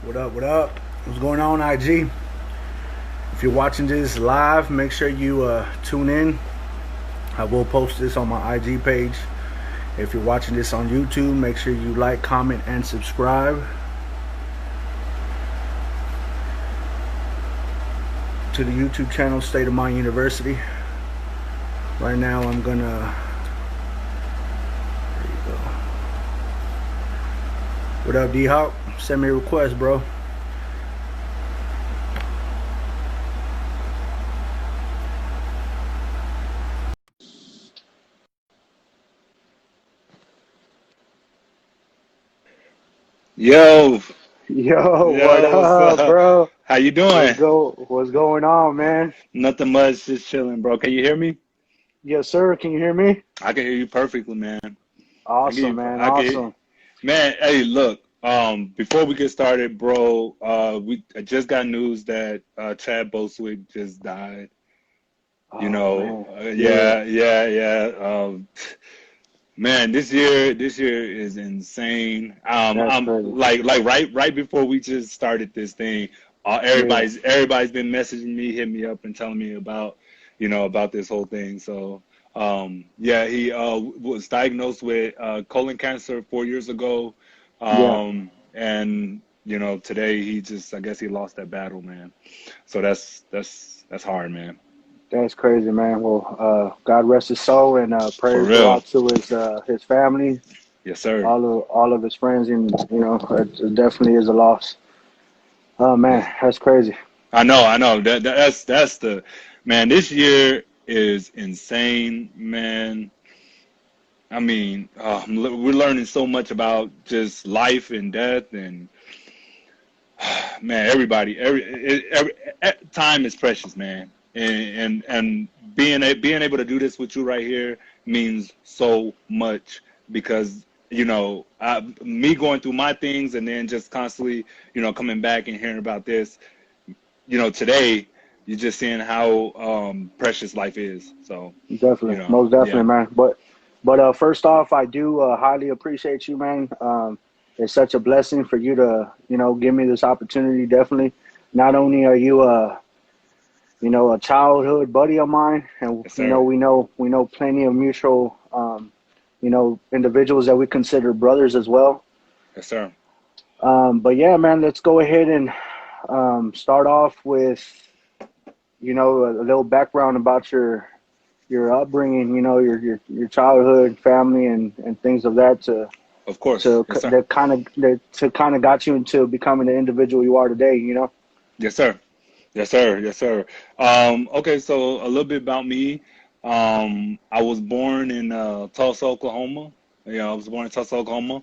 What up? What up? What's going on, IG? If you're watching this live, make sure you tune in. I will post this on my IG page. If you're watching this on YouTube, make sure you like, comment, and subscribe to the YouTube channel State of Mind University. Right now, I'm gonna. There you go. What up, D Hawk? Send me a request, bro. Yo, Yo, what yo, what's up, up? bro? How you doing? What's going on, man? Nothing much, just chilling, bro. Can you hear me? Yes, sir. Can you hear me? I can hear you perfectly, man. Awesome, man. I can, Awesome. man. Hey, look. Before we get started, bro, I just got news that Chad Boswick just died. Oh, man. Yeah, Yeah. Man, this year is insane. that's I'm crazy. like right before we just started this thing, Yeah, everybody's been messaging me, hitting me up, and telling me about, about this whole thing. So, yeah, he was diagnosed with colon cancer 4 years ago, yeah, and today I guess he lost that battle, man. So that's hard, man. that's crazy, man. Well, God rest his soul, and For prayers go real. out to his family, Yes, sir. all of his friends, and it definitely is a loss. Oh man, Yes. that's crazy. I know. That's the man. This year is insane, man. I mean, we're learning so much about just life and death, and man, time is precious, man. And being able to do this with you right here means so much because me going through my things and then just constantly coming back and hearing about this. Today you're just seeing how precious life is. So, Definitely, most definitely, yeah, man. But first off, I do highly appreciate you, man. It's such a blessing for you to give me this opportunity. Definitely, not only are you a childhood buddy of mine, and yes, sir, we know plenty of mutual individuals that we consider brothers as well. yes, sir, But yeah, man, let's go ahead and start off with a little background about your upbringing, your childhood, family, and things of that of course, to yes, sir, that kind of got you into becoming the individual you are today. yes, sir, yes, sir. Okay, so a little bit about me. I was born in Tulsa, Oklahoma. Yeah, I was born in Tulsa, Oklahoma.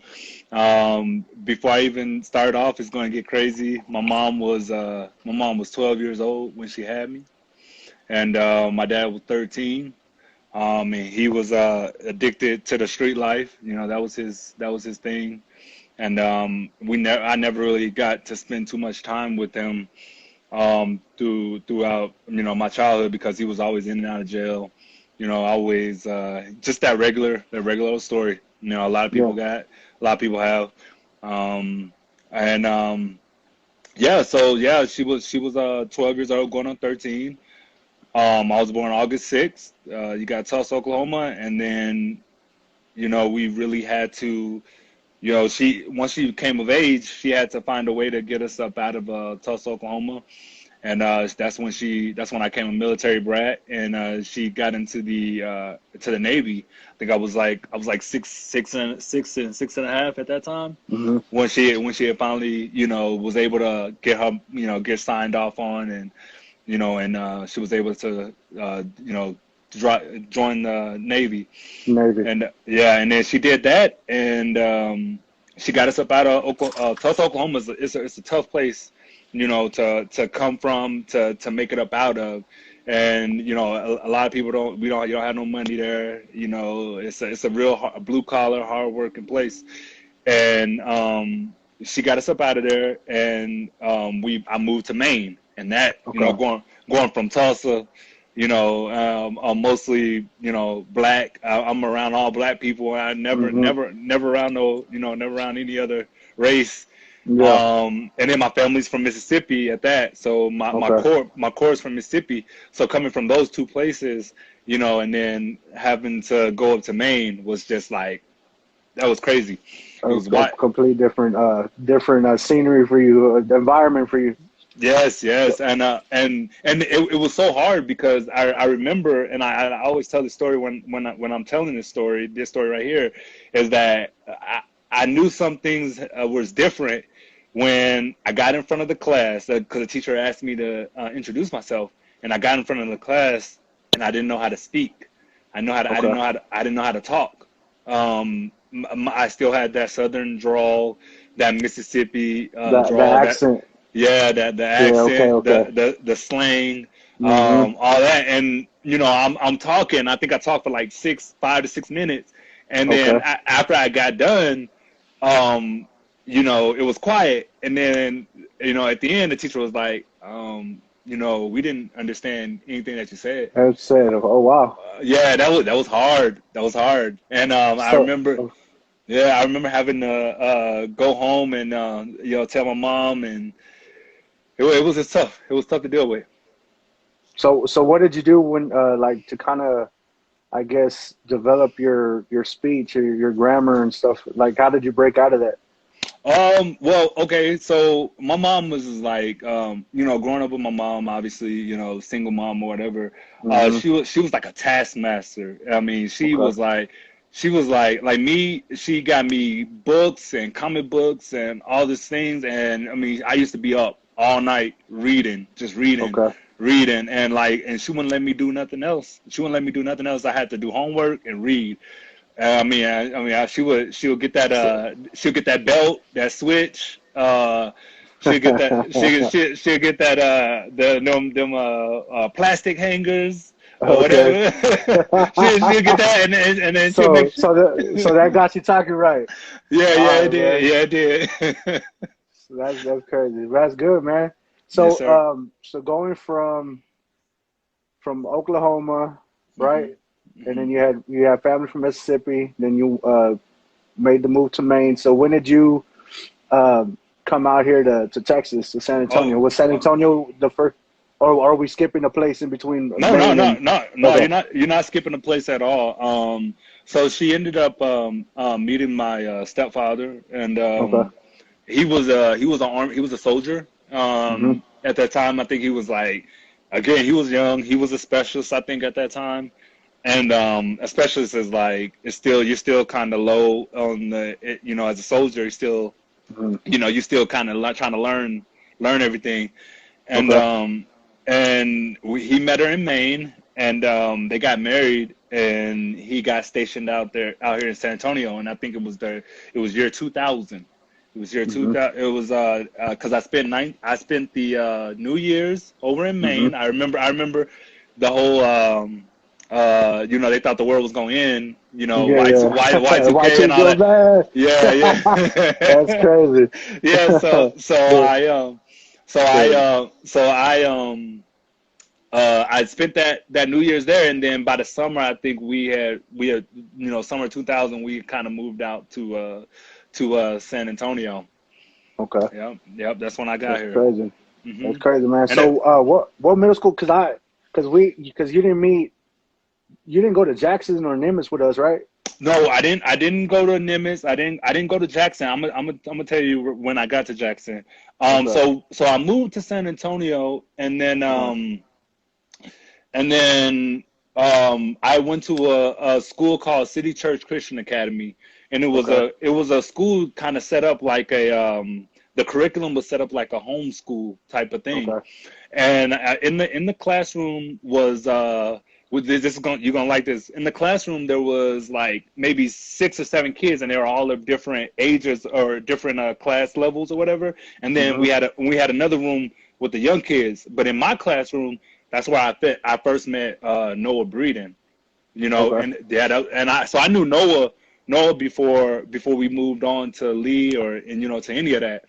Before I even started off, it's going to get crazy. My mom was 12 years old when she had me, and my dad was 13. And he was addicted to the street life. That was his thing. And I never really got to spend too much time with him throughout my childhood because he was always in and out of jail. Always just that regular old story. A lot of people Yeah, got, a lot of people have. And yeah, so yeah, she was 12 years old, going on 13. I was born August 6th. You got Tulsa, Oklahoma, and then we really had to. She once she came of age, she had to find a way to get us up out of Tulsa, Oklahoma, and that's when I came a military brat, and she got into the Navy. I think I was like six and a half at that time hmm when she had finally was able to get signed off on, and she was able to join the Navy. Navy. And yeah, and then she did that, and she got us up out of Tulsa, Oklahoma. It's a tough place, to come from, to make it up out of. And a lot of people don't we don't you don't have no money there. It's a real blue collar, hard working place. And she got us up out of there, and I moved to Maine, and that Okay. going from Tulsa, I'm mostly black. I'm around all black people. I never hmm never never around no never around any other race. Yeah. And then my family's from Mississippi at that. So Okay. my core is from Mississippi. So coming from those two places, and then having to go up to Maine was just like, that was crazy. It was A what. complete different scenery for you, environment for you. Yes, yes, and it was so hard because I remember, and I always tell the story when I'm telling this story right here, is that I knew some things was different when I got in front of the class, because the teacher asked me to introduce myself, and I got in front of the class and I didn't know how to speak. Okay. I didn't know how to talk. I still had that Southern drawl, that Mississippi The drawl, that. accent. Yeah, the Yeah. Okay. accent, Okay. the slang, Hmm. all that, and I'm talking. I think I talked for like 5 to 6 minutes, and then Okay. after I got done, um, it was quiet, and then at the end the teacher was like, we didn't understand anything that you said. That's it. Oh wow. Yeah, that was hard. That was hard, and I So remember. Yeah, I remember having to go home and tell my mom, and it was just tough. It was tough to deal with. so what did you do when like to kind of I guess develop your speech or your grammar and stuff? Like how did you break out of that? Well, okay, so my mom was like, growing up with my mom, obviously, single mom or whatever. Hmm. She was like a taskmaster. I mean, Okay. she was like me. She got me books and comic books and all these things. And I mean, I used to be up all night reading, just reading, Okay. reading, and she wouldn't let me do nothing else. She wouldn't let me do nothing else. I had to do homework and read. She'll get that So, she'll get that belt, that switch. She'll get that she'll get that them plastic hangers or okay. whatever. She'll get that, and then she'll make so sure. so that so that got you talking right. Yeah, yeah, All it right, did. man. Yeah, it did. So that's crazy. That's good, man. Yes, So sir. so going from Oklahoma, right? Mhm. And then Mhm. you had family from Mississippi. Then you made the move to Maine. So when did you come out here to Texas, to San Antonio? Oh, Was San Antonio the first, or are we skipping a place in between no, no, Maine no, and? no, no. Okay, You're not skipping a place at all. So she ended up meeting my stepfather, and okay, he was a soldier. hmm At that time, I think he was like, again, he was young. He was a specialist, I think, at that time. And a specialist is like, you're still kind of low on as a soldier, you're still, hmm you're still kind of trying to learn everything. And okay, he met her in Maine, and they got married, and he got stationed out here in San Antonio, and I think it was year 2000. It was year hmm 2000. It was because I spent the New Year's over in hmm Maine. I remember the whole they thought the world was going in, yeah, yeah. Y2K Why and two all go that. bad? Yeah, yeah. That's crazy. Yeah, The the I spent that New Year's there, and then by the summer, I think we had summer 2000, we kind of moved out to San Antonio. okay. Yep, yep, that's when I got That's here. crazy. Hmm. That's crazy, man. And it, So, what middle school? Because you didn't go to Jackson or Nimitz with us, right? no, I didn't go to Nimitz. I didn't go to Jackson. I'm gonna tell you when I got to Jackson. Okay. So I moved to San Antonio, and then Uh-huh. And then I went to a school called City Church Christian Academy, and Okay. it was a school kind of set up like the curriculum was set up like a homeschool type of thing, Okay. and in the classroom was with this is going you're gonna like this. In the classroom there was like maybe 6 or 7 kids, and they were all of different ages or different class levels or whatever. And then Hmm. we had another room with the young kids, but in my classroom, that's where I first met Noah Breeden, Okay. and I knew Noah before we moved on to Lee to any of that.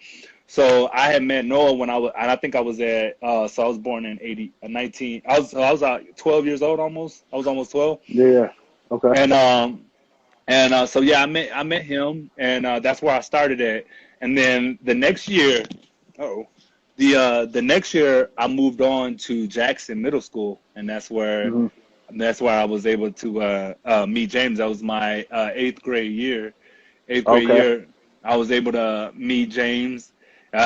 So I had met Noah when I think I was so I was born in 19. I was 12 years old almost. I was almost 12, Yeah. Okay. and And so yeah, I met him, and that's where I started at. And then the next year, oh, the next year I moved on to Jackson Middle School, and Hmm. that's where I was able to meet James. That was my eighth grade year. Eighth grade Okay. year, I was able to meet James.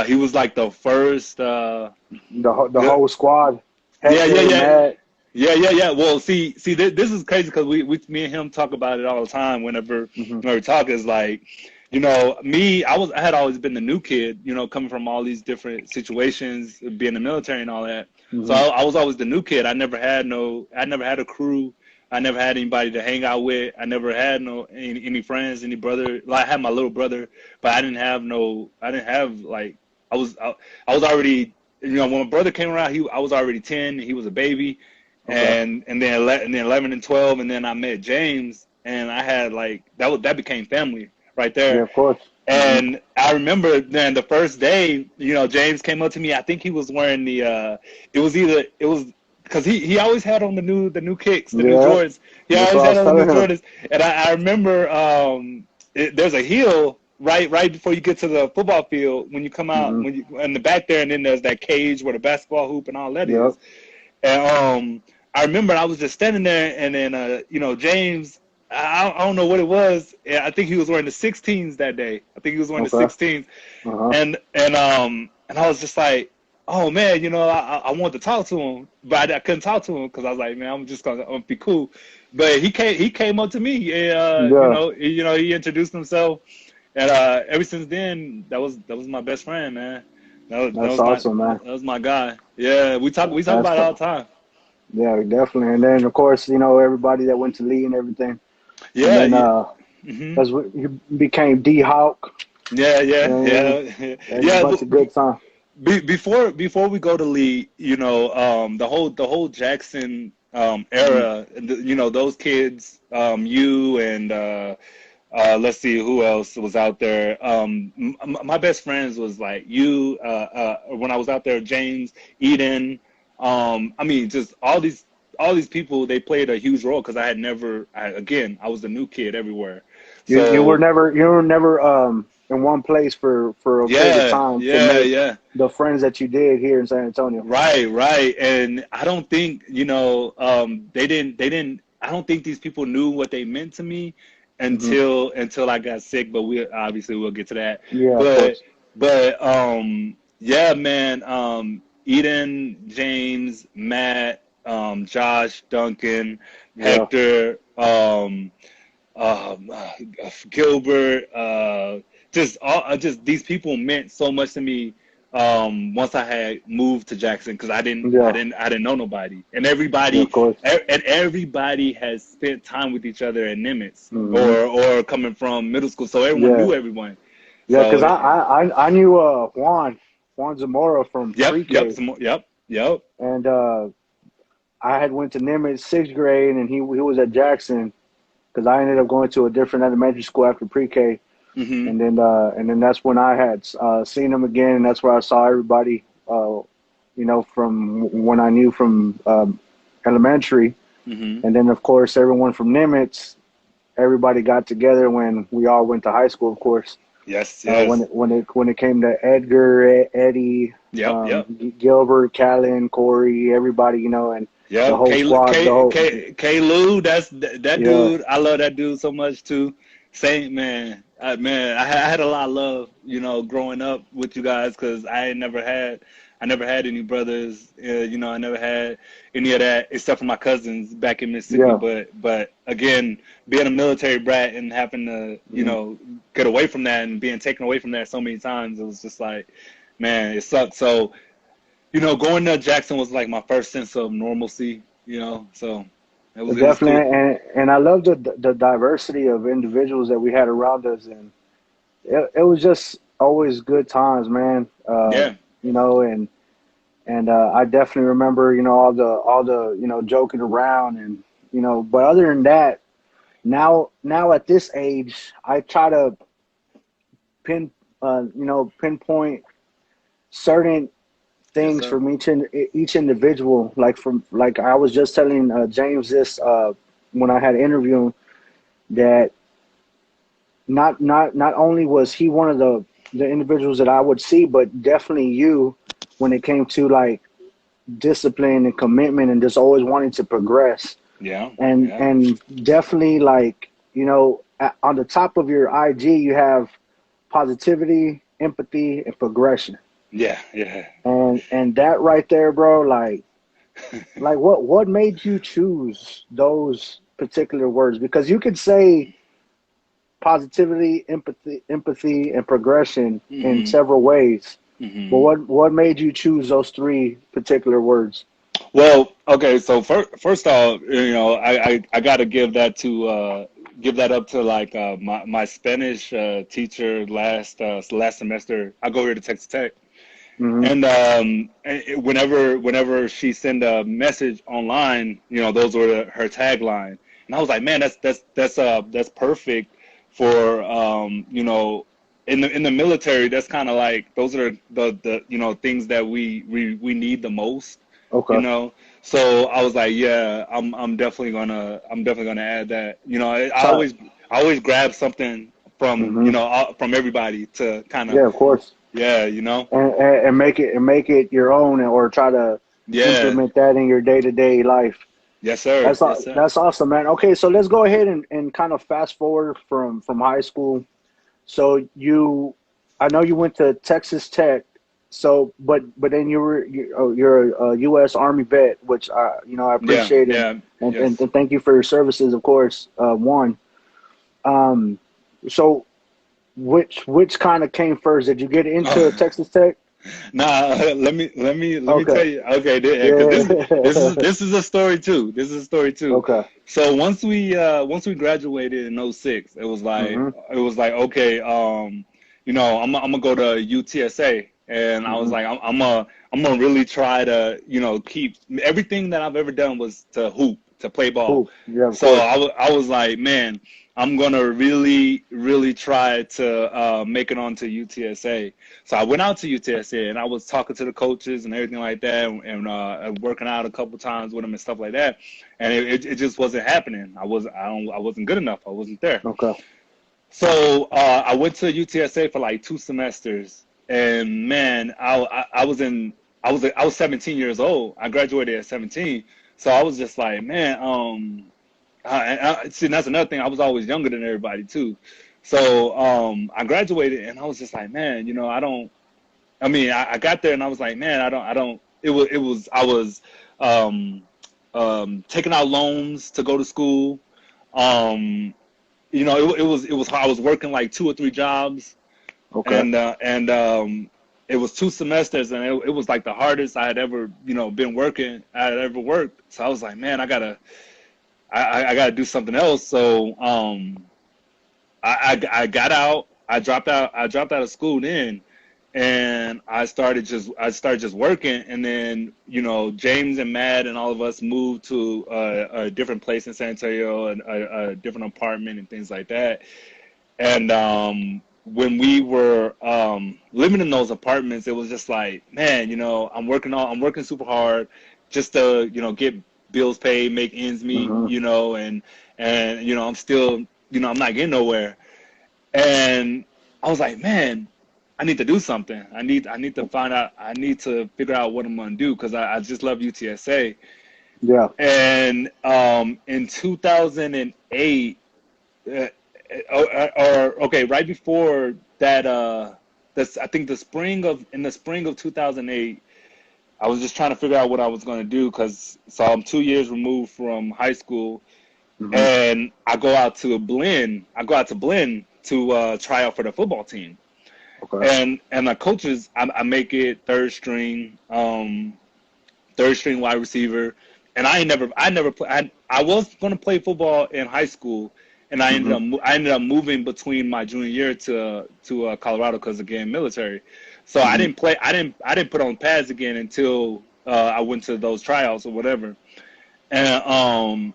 He was like the first. The The, whole squad, yeah, yeah, Hector, yeah. Matt. Yeah. Well, see, this is crazy because me and him talk about it all the time. Hmm. Whenever we talk, is like, I had always been the new kid, coming from all these different situations, being in the military and all that. So Hmm. I was always the new kid. I never had a crew. I never had anybody to hang out with. I never had any friends, any brother. Like I had my little brother, but I didn't have like, I was already, when my brother came around, I was already 10. He was a baby, Okay. and then 11 and 12, and then I met James, and I had like that became family right Yeah, there. of course. Hmm. And I remember then the first day, James came up to me. I think he was wearing it was because he always had on the new kicks, the new Yeah, Jordans. He that's always what I had was on the telling new him. Jordans, and I remember there's a hill right before you get to the football field when you come out Hmm. when you in the back there, and then there's that cage where the basketball hoop and all that Yep. is. And I remember I was just standing there, and then James, I don't know what it was. I think he was wearing the 16s that day. I think he was wearing the Okay. 16s, Uh-huh. and I was just like, oh man, I wanted to talk to him, but I couldn't talk to him because I was like, man, I'm be cool. But he came up to me, and Yeah, he introduced himself, and ever since then, that was my best friend, man. that's awesome, man. That was my guy. Yeah, we talk That's about it all the time. yeah, definitely. And then of course, everybody that went to Lee and everything. And Yeah, then yeah. Hmm. as you became D Hawk, Yeah, you know yeah, what I mean? yeah, There's a yeah. bunch of good time. Before we go to Lee, the whole Jackson Hmm. era, those kids, you and let's see who else was out there. My best friends was like you. When I was out there, James, Eden. I mean, just all these people. They played a huge role because again, I was the new kid everywhere. So You were never in one place for a period of yeah, time to yeah, make yeah. the friends that you did here in San Antonio. Right, right. And I don't think, I don't think these people knew what they meant to me Hmm. until I got sick, but we'll get to that. Yeah, of But course. yeah, man, Eden, James, Matt, Josh, Duncan, Yeah. Hector, um, uh, Gilbert, just these people meant so much to me. Once I had moved to Jackson, because Yeah. I didn't know nobody, and Yeah, of course. everybody has spent time with each other in Nimitz Hmm. or coming from middle school, so everyone Yeah. knew everyone. Yeah, because So I knew Juan Zamora from yep, yep, pre-K, some more, yep. and I had went to Nimitz sixth grade, and he was at Jackson because I ended up going to a different elementary school after pre-K, Hmm. and then that's when I had seen him again, and that's where I saw everybody, from when I knew from elementary, Hmm. and then of course everyone from Nimitz, everybody got together when we all went to high school, of course. Yes, When yes. it came to Edgar, Eddie, Yep, yep. Gilbert, Callan, Corey, everybody, and the Yep, whole squad, K Lou, that yeah, dude. I love that dude so much too. Saint man, I had a lot of love, growing up with you guys because I never had any brothers. I never had any of that except for my cousins back in Mississippi. yeah, But again, being a military brat and having to, mhm, get away from that and being taken away from that so many times, it was just like, man, it sucked. So going to Jackson was like my first sense of normalcy, so it was cool. definitely. And I love the diversity of individuals that we had around us, and it was just always good times, man. Yeah. And I definitely remember, all the joking around, and but other than that, now at this age, I try to pin pinpoint certain Yes, things sir. from each individual. Like I was just telling James this when I had interviewed him, that not only was he one of the individuals that I would see, but definitely you when it came to like discipline and commitment and just always wanting to progress. Yeah, yeah, And definitely like, on the top of your IG you have positivity, empathy, and progression. yeah, yeah. And that right there, bro, like what made you choose those particular words? Because you could say positivity, empathy, and progression in Hmm. several ways. But Hmm. what made you choose those three particular words? Well, okay, so first off, I got to give that up to like my Spanish teacher last semester. I go here to Texas Tech, Hmm. and whenever she send a message online, those were her tagline, and I was like, man, that's perfect for in the military. That's kind of like those are the things that we need the most, you Okay. know. So I was like, yeah, I'm definitely gonna add that. So, I always grab something from hmm, from everybody to kind of yeah, of course, yeah, and make it your own, or try to yeah. implement that in your day to day life. Yes, sir. Yes, sir. That's awesome, man. Okay, so let's go ahead and kind of fast forward from high school. So I know you went to Texas Tech. So, but then you're a U.S. Army vet, which I Yeah, appreciate, yeah, and yes. thank you for your services, of course. One, um, so which kind of came first? Did you get into Oh, Texas Tech? nah, let me Okay, tell you. Okay, because yeah, this is a story too. This is a story too. okay, So once we graduated in '06, hmm, it was like okay, I'm gonna go to UTSA, and I was hmm, like I'm gonna really try to keep everything that I've ever done was to hoop, to play ball. cool, yeah, of So course, I was like, man, I'm gonna really try to make it onto UTSA. So I went out to UTSA and I was talking to the coaches and everything like that, and working out a couple times with them and stuff like that. And it just wasn't happening. I wasn't good enough. I wasn't there. okay, So I went to UTSA for like 2 semesters, and man, I was 17 years old. I graduated at 17, so I was just like, man, see, that's another thing. I was always younger than everybody too. So I graduated, and I was just like, man, I don't. I mean, I got there, and I was like, man, I don't. I was um, taking out loans to go to school. Um, it was I was working like 2 or 3 jobs, okay, and it was 2 semesters, and it was like the hardest I had ever been working. I had ever worked. So I was like, man, I gotta do something else. So I got out. I dropped out of school then, and I started just working. And then James and Matt and all of us moved to a different place in San Antonio, and a different apartment and things like that. And when we were living in those apartments, it was just like, man, I'm working super hard just to get bills paid, make ends meet, hmm, and I'm still I'm not getting nowhere. And I was like, man, I need to do something. I need to find out. I need to figure out what I'm gonna do because I just love UTSA. yeah, And in 2008, uh, or okay, right before that, that's I think the spring of 2008. I was just trying to figure out what I was going to do because so I'm 2 years removed from high school, hmm, and I go out to Blinn to try out for the football team, okay, and my coaches, I make it third string wide receiver, and I never play. I was going to play football in high school, and hmm, I ended up moving between my junior year to Colorado because again military. So I hmm, didn't play. I didn't put on pads again until I went to those tryouts or whatever, and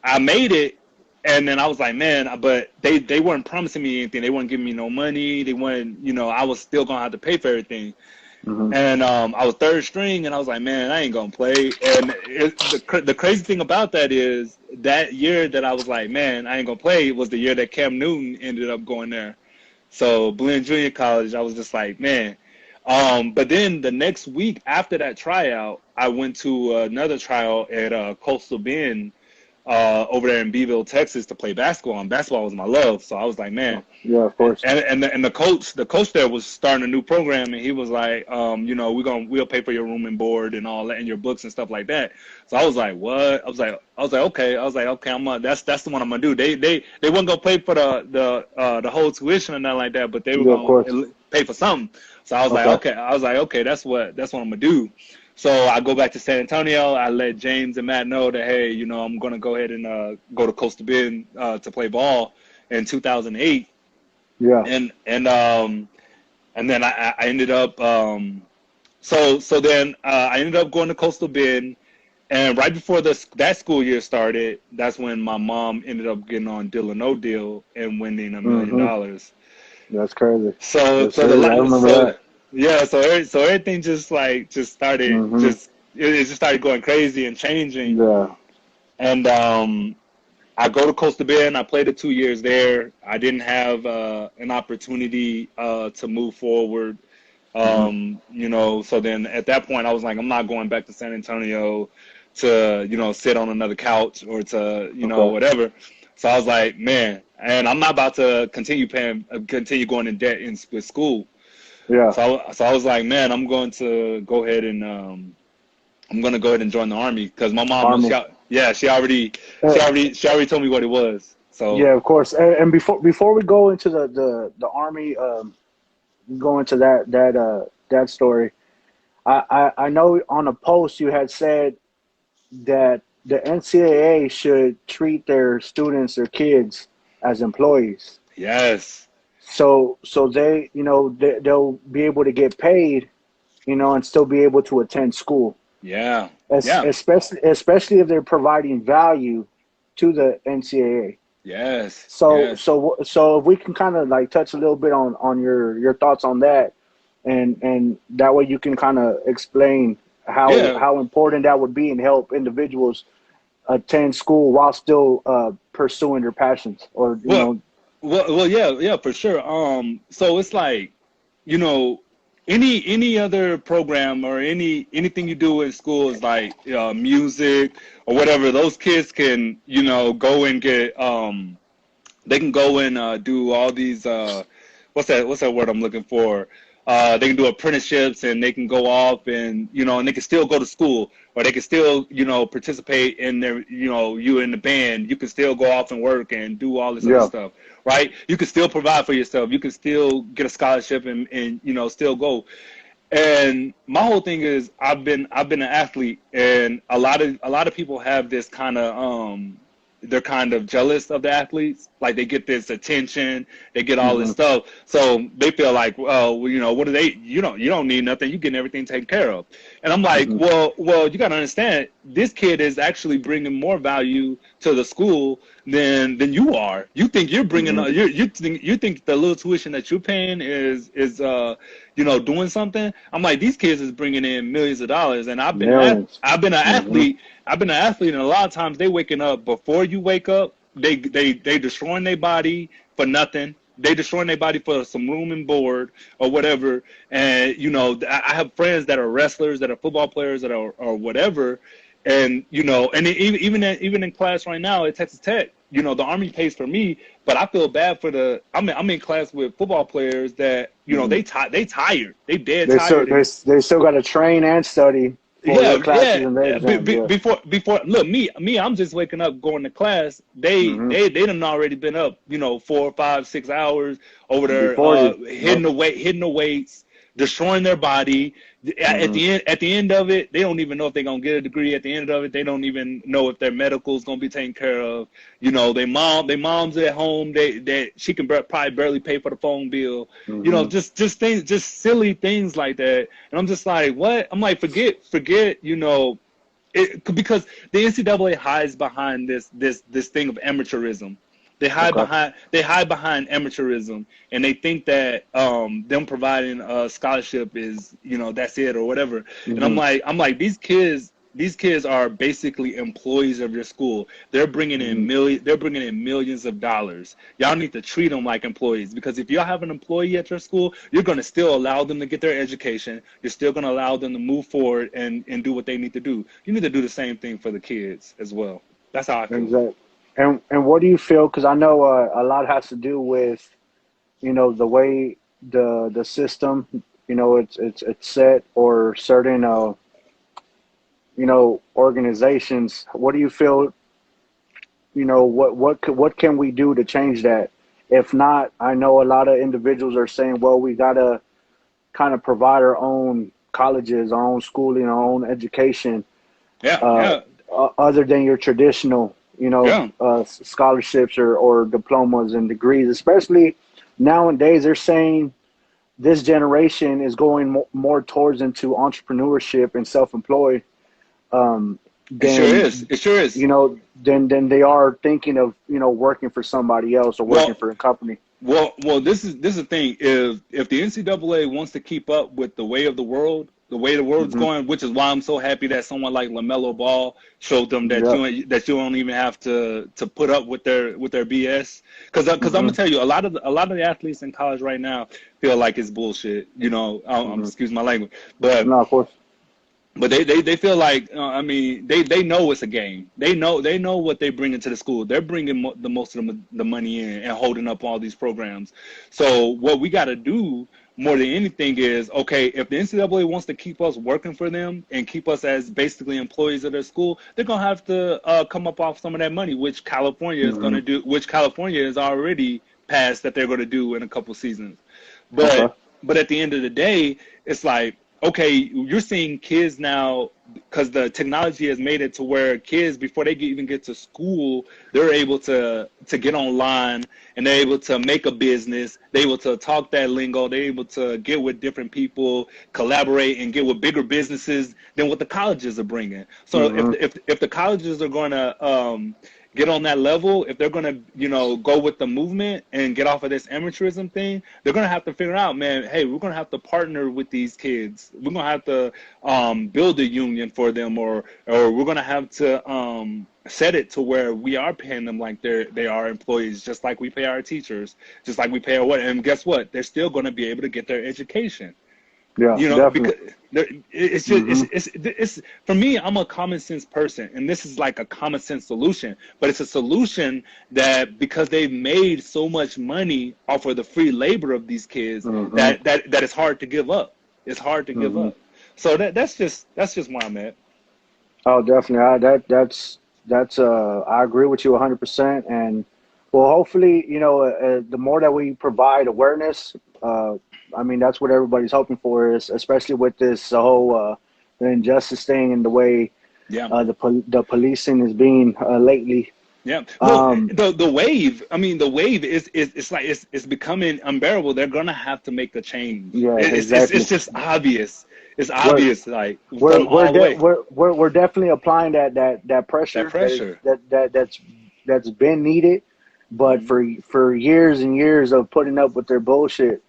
I made it. And then I was like, man, but they weren't promising me anything. They weren't giving me no money. They weren't, I was still gonna have to pay for everything. And I was third string, and I was like, man, I ain't gonna play. And the crazy thing about that is that year that I was like, man, I ain't gonna play was the year that Cam Newton ended up going there. So Blinn Junior College, I was just like, man. But then the next week after that tryout, I went to another tryout at Coastal Bend over there in Beeville, Texas, to play basketball. And basketball was my love. So I was like, man. Yeah, of course. And the coach there was starting a new program, and he was like, you know, we'll pay for your room and board and all that, and your books and stuff like that. So I was like, what? I was like, okay. That's the one I'm gonna do. They weren't gonna pay for the whole tuition or nothing like that, but they were gonna pay for something. So I was like, okay. I was like, okay, that's what I'm gonna do. So I go back to San Antonio. I let James and Matt know that, hey, you know, I'm gonna go ahead and go to Coastal Bend to play ball in 2008. Yeah. And then I ended up so then I ended up going to Coastal Bend, and right before that school year started, that's when my mom ended up getting on Deal or No Deal and winning $1 million. That's crazy. So I remember that. Yeah, so everything just started it just started going crazy and changing. Yeah. And I go to Coastal Bend. I played the 2 years there. I didn't have an opportunity to move forward. You know, so then at that point I was like, I'm not going back to San Antonio to, you know, sit on another couch or to, you know, whatever. So I was like, man, and I'm not about to continue going in debt with school. Yeah. So I was like, man, I'm going to go ahead and join the Army, because my mom, she already told me what it was. So yeah, of course. And before we go into the Army, go into that story, I know on a post you had said that the NCAA should treat their students or kids as employees. Yes. So they, you know, they'll be able to get paid, you know, and still be able to attend school. Yeah. Especially if they're providing value to the NCAA. Yes. So if we can kind of like touch a little bit on your thoughts on that, and that way you can kind of explain how important that would be and help individuals attend school while still pursuing their passions, or you know. Well, yeah, for sure. So it's like, you know, any other program or anything you do in school is like music or whatever. Those kids can, you know, go and get they can go and do all these what's that word I'm looking for? They can do apprenticeships, and they can go off and, you know, and they can still go to school, or they can still, you know, participate in their, you know, you in the band. You can still go off and work and do all this other stuff, right? You can still provide for yourself. You can still get a scholarship and you know, still go. And my whole thing is I've been an athlete, and a lot of people have this kind of they're kind of jealous of the athletes. Like, they get this attention, they get all this stuff, so they feel like, well, you know, what do they? You don't need nothing. You getting everything taken care of. And I'm like, well, you got to understand, this kid is actually bringing more value to the school than you are. You think you're bringing you think the little tuition that you're paying is you know, doing something. I'm like, these kids is bringing in millions of dollars, and I've been an athlete. I've been an athlete, and a lot of times they waking up before you wake up. They destroying their body for nothing. They destroying their body for some room and board or whatever. And, you know, I have friends that are wrestlers, that are football players, that are or whatever. And, you know, and even in class right now at Texas Tech, you know, the Army pays for me, but I feel bad for I'm in class with football players that, you know, they tired. They tired. They still got to train and study. Before look, me, I'm just waking up, going to class. They done already been up, you know, 4, 5, 6 hours over there, hitting the weights, destroying their body. At the end of it, they don't even know if they're gonna get a degree. At the end of it, they don't even know if their medical is gonna be taken care of. You know, their mom's at home. She can probably barely pay for the phone bill. You know, just things, just silly things like that. And I'm just like, what? I'm like, forget. You know, because the NCAA hides behind this thing of amateurism, Okay. They hide behind amateurism, and they think that them providing a scholarship is, you know, that's it or whatever. And Hmm. I'm like these kids are basically employees of your school. Hmm. They're bringing in millions of dollars. Y'all need to treat them like employees, because if y'all have an employee at your school, you're going to still allow them to get their education. You're still going to allow them to move forward and do what they need to do. You need to do the same thing for the kids as well. That's how I feel. Exactly. And what do you feel? Because I know a lot has to do with, you know, the way the system, you know, it's set, or certain you know, organizations. What do you feel? You know, what can we do to change that? If not, I know a lot of individuals are saying, well, we gotta kind of provide our own colleges, our own schooling, our own education, Yeah, uh, yeah, other than your traditional, you know, yeah. scholarships or diplomas and degrees. Especially nowadays, they're saying this generation is going more towards into entrepreneurship and self-employed, It sure than, is. It sure is. you know, than they are thinking of, you know, working for somebody else or working Well, for a company. this is the thing. If the NCAA wants to keep up with the way the world's Hmm. going, which is why I'm so happy that someone like LaMelo Ball showed them that Yep. you don't even have to put up with their BS. Because I'm Hmm. gonna tell you, a lot of the athletes in college right now feel like it's bullshit. You know, Hmm. excuse my language, but No, of course. they feel like, I mean, they know it's a game. They know what they bring into the school. They're bringing the most of the money in and holding up all these programs. So what we got to do more than anything is, okay, if the NCAA wants to keep us working for them and keep us as basically employees of their school, they're gonna have to come up off some of that money, which California is Hmm. gonna do, which California has already passed that they're gonna do in a couple seasons. Okay. But at the end of the day, it's like, okay, you're seeing kids now, because the technology has made it to where kids, before they even get to school, they're able to get online, and they're able to make a business. They're able to talk that lingo. They're able to get with different people, collaborate, and get with bigger businesses than what the colleges are bringing. So Hmm. if the colleges are going to get on that level, if they're going to, you know, go with the movement and get off of this amateurism thing, they're going to have to figure out, man, hey, we're going to have to partner with these kids. We're going to have to build a union for them, or we're going to have to set it to where we are paying them like they are employees, just like we pay our teachers, just like we pay our what. And guess what? They're still going to be able to get their education. Yeah, You know, because definitely. it's just Hmm. it's for me. I'm a common sense person, and this is like a common sense solution. But it's a solution that, because they've made so much money off of the free labor of these kids, Hmm. that it's hard to give up. It's hard to give Hmm. up. So that's just where I'm at. Oh, definitely. That's I agree with you 100%. And well, hopefully, you know, the more that we provide awareness, I mean, that's what everybody's hoping for, is especially with this whole the injustice thing and the way Yeah. the policing is being lately. Yeah. Well, Um, the wave. I mean, the wave is it's like it's becoming unbearable. They're gonna have to make a change. yeah, It's exactly. just obvious. It's We're obvious, like from we're all the way. we're definitely applying that That pressure pressure. that's been needed, but Hmm. for years and years of putting up with their bullshit.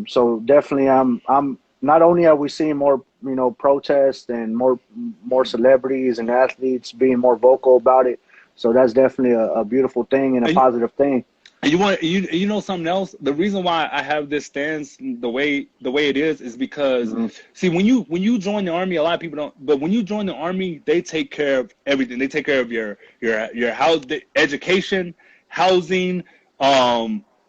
So definitely, I'm not only are we seeing more, you know, protests and more celebrities and athletes being more vocal about it. So that's definitely a beautiful thing and a And positive thing. you know something else. The reason why I have this stance the way it is because, Hmm. see, when you join the army, a lot of people don't. But when you join the army, they take care of everything. They take care of your house, the education, housing,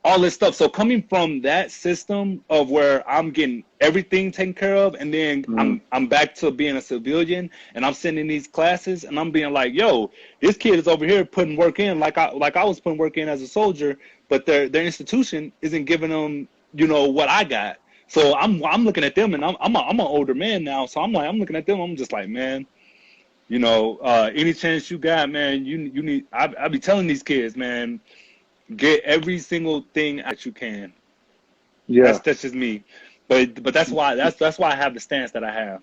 all this stuff. So coming from that system of where I'm getting everything taken care of, and then Hmm. I'm back to being a civilian, and I'm sending these classes, and I'm being like, yo, this kid is over here putting work in, like I was putting work in as a soldier, but their institution isn't giving them, you know, what I got. So I'm looking at them, and I'm an older man now, so I'm looking at them, I'm just like, man, you know, any chance you got, man, you need. I be telling these kids, man, get every single thing that you can. Yeah, That's just me, but that's why I have the stance that I have.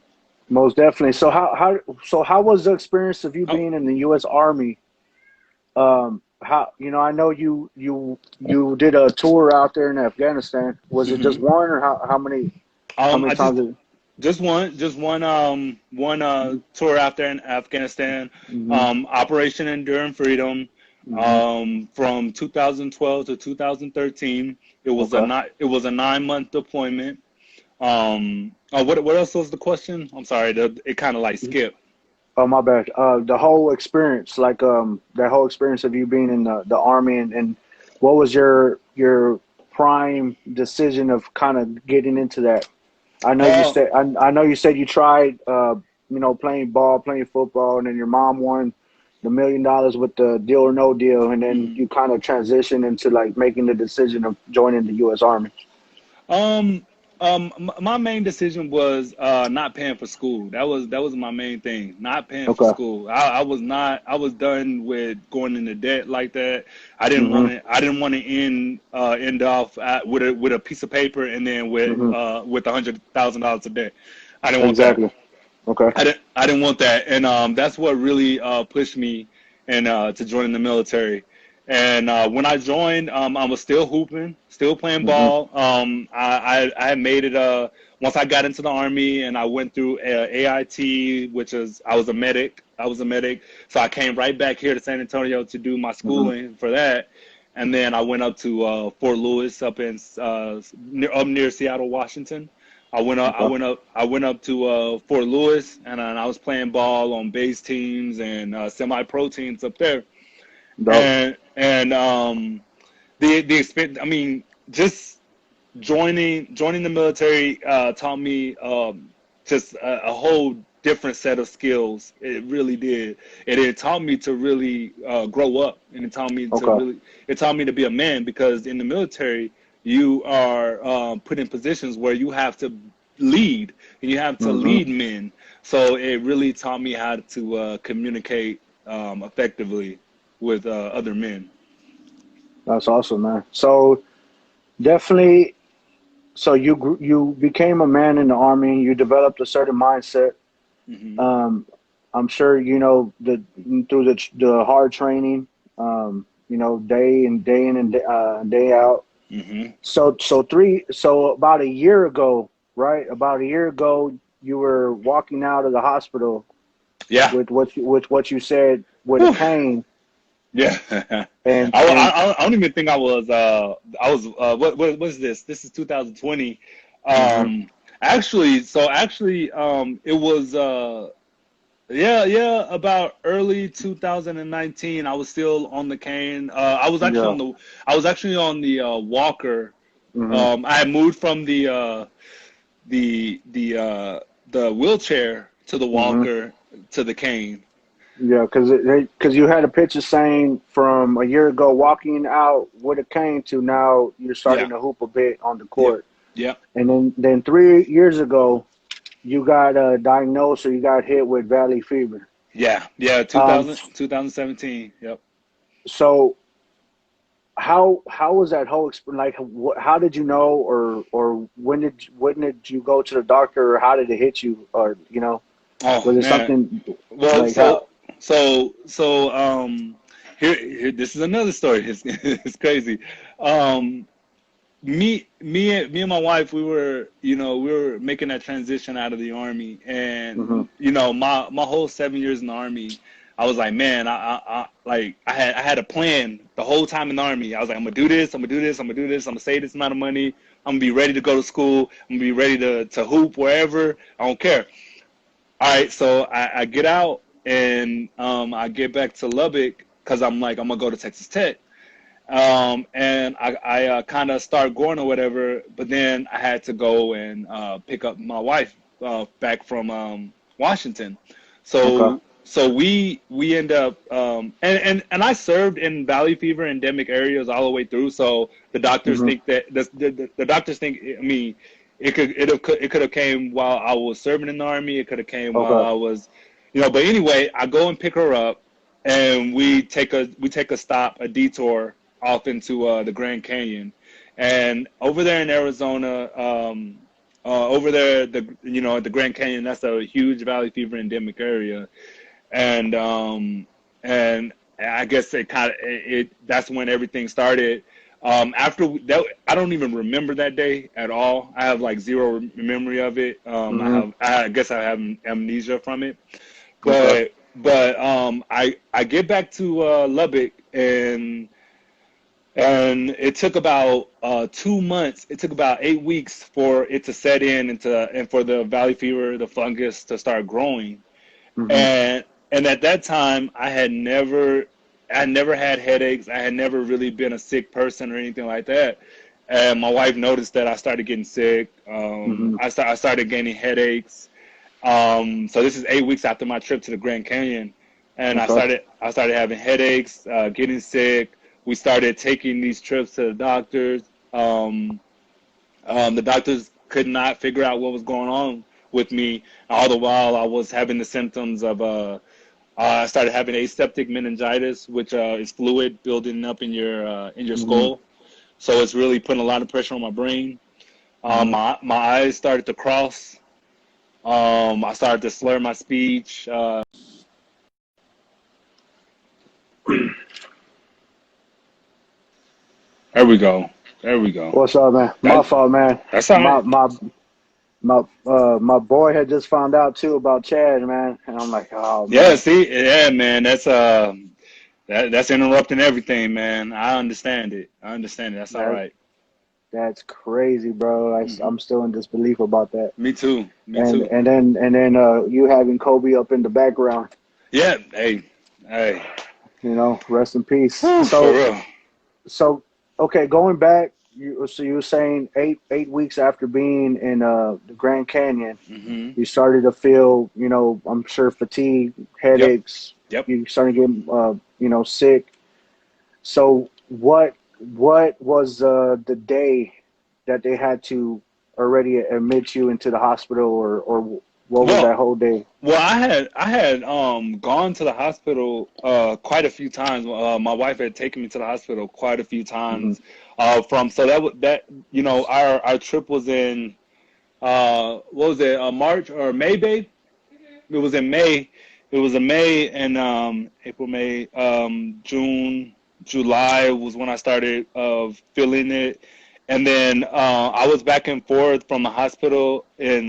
most definitely. So how was the experience of you Oh, being in the U.S. Army? how I know you did a tour out there in Afghanistan. Was it just Hmm. one, or how many I times? just one tour out there in Afghanistan. Mm-hmm. Operation Enduring Freedom, Mm-hmm. from 2012 to 2013. Okay. It was a 9 month deployment. What else was the question? I'm sorry, it kind of like skipped. Oh, my bad. The whole experience, like that whole experience of you being in the army, and what was your prime decision of kind of getting into that? I know you Uh, said I know you said you tried playing ball, playing football, and then your mom won the $1 million with the Deal or No Deal, and then mhm. you kind of transitioned into like making the decision of joining the U.S. Army. Um, my main decision was not paying for school. That was my main thing. Not paying for Okay. school. I was done with going into debt like that. I didn't want Mm-hmm. to. I didn't want to end off with a piece of paper and then Mm-hmm. with $100,000 of debt. I didn't want that. Exactly. Okay. I didn't want that, and that's what really pushed me and to join the military. And when I joined, I was still hooping, still playing Mm-hmm. ball. I had made it once I got into the army and I went through AIT, which is I was a medic. I was a medic, so I came right back here to San Antonio to do my Mm-hmm. schooling for that. And then I went up to Fort Lewis up near Seattle, Washington. Okay. I went up to Fort Lewis, and I was playing ball on base teams and semi-pro teams up there. Dope. The experience. I mean, just joining the military taught me just a whole different set of skills. It really did, and it taught me to really grow up, and Okay. it taught me to be a man, because in the military you are put in positions where you have to lead, and you have to Mm-hmm. lead men. So it really taught me how to communicate effectively with other men. That's awesome, man. So definitely, so you became a man in the army. You developed a certain mindset. Hmm. Um, I'm sure you know the through the hard training. Day in and day out. Hmm. So about a year ago, right? About a year ago, you were walking out of the hospital Yeah. with what you said with a Whew. cane, Yeah. and and I don't even think I was what is this? This is 2020. hmm It was yeah, about early 2019. I was still on the cane. yeah. I was actually on the walker. hmm I had moved from the the uh the wheelchair to the hmm walker to the cane. Yeah, because you had a picture saying from a year ago walking out with a cane to now you're starting Yeah. to hoop a bit on the Yep. court, Yep. and then 3 years ago you got diagnosed or you got hit with valley fever. Yeah. Yeah. Um, 2017. Yep. so how was that whole experience? Like, how did you know, or when did you go to the doctor, or how did it hit you, or Oh was it man. something Well, like how? here this is another story. It's crazy. Um, me and my wife, we were making that transition out of the army, and Hmm. my whole 7 years in the army, I was like, man, I had a plan the whole time in the army. I was like, I'm gonna do this, I'm gonna do this, I'm gonna do this, I'm gonna save this amount of money, I'm gonna be ready to go to school, I'm gonna be ready to hoop wherever. I don't care. All right, so I get out and I get back to Lubbock because I'm like, I'm gonna go to Texas Tech. And I kind of start going or whatever, but then I had to go and pick up my wife back from Washington. Okay. So we end up and I served in valley fever endemic areas all the way through. So the doctors Hmm. think that the doctors think, I mean, it could have came while I was serving in the army. It could have came while Okay. I was, But anyway, I go and pick her up, and we take a stop, a detour off into the Grand Canyon, and over there in Arizona, over there the Grand Canyon, that's a huge valley fever endemic area, and I guess that's when everything started. After that, I don't even remember that day at all. I have like zero memory of it. Mm-hmm. I guess I have amnesia from it. Okay. But I get back to Lubbock, and it took about 2 months. It took about 8 weeks for it to set in and for the valley fever, the fungus to start growing. Mm-hmm. And at that time, I never had headaches. I had never really been a sick person or anything like that. And my wife noticed that I started getting sick. Mm-hmm. I started gaining headaches. So this is 8 weeks after my trip to the Grand Canyon, and Okay. I started having headaches, getting sick. We started taking these trips to the doctors. The doctors could not figure out what was going on with me. All the while, I was having the symptoms of I started having aseptic meningitis, which is fluid building up in your Mm-hmm. skull. So it's really putting a lot of pressure on my brain. Mm-hmm. My eyes started to cross. I started to slur my speech. There we go. There we go. What's up, man? My That fault, man. that's all My right. my my boy had just found out too about Chad, man, and I'm like, oh Yeah, man, see, yeah, man, that's interrupting everything, man. I understand it. I understand it. That's all that right. that's crazy, bro. Hmm. I'm still in disbelief about that. Me too. Me And too. and then you having Kobe up in the background, Yeah. Hey. Hey. rest in peace. Whew, for real. So okay, going back, you were saying 8 weeks after being in the Grand Canyon, Hmm. you started to feel, I'm sure fatigue, Yep. headaches. Yep. You started getting, sick. So what was the day that they had to already admit you into the hospital, or what was that Well, whole day? Well, I had gone to the hospital quite a few times. My wife had taken me to the hospital quite a few Hmm. times. From so that our trip was in what was it, March or May, babe? It was in May. It was in May and April, May, June, July was when I started feeling it, and then I was back and forth from the hospital in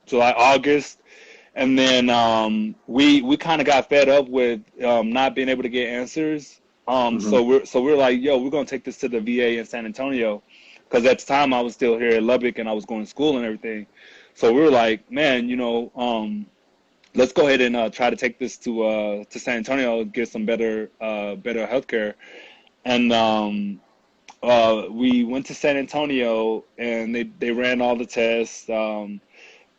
July, August. And then we kind of got fed up with not being able to get answers. Hmm. So we're like, yo, we're gonna take this to the VA in San Antonio, because at the time I was still here at Lubbock and I was going to school and everything. So we were like, man, let's go ahead and try to take this to San Antonio, get some better healthcare. And we went to San Antonio and they ran all the tests.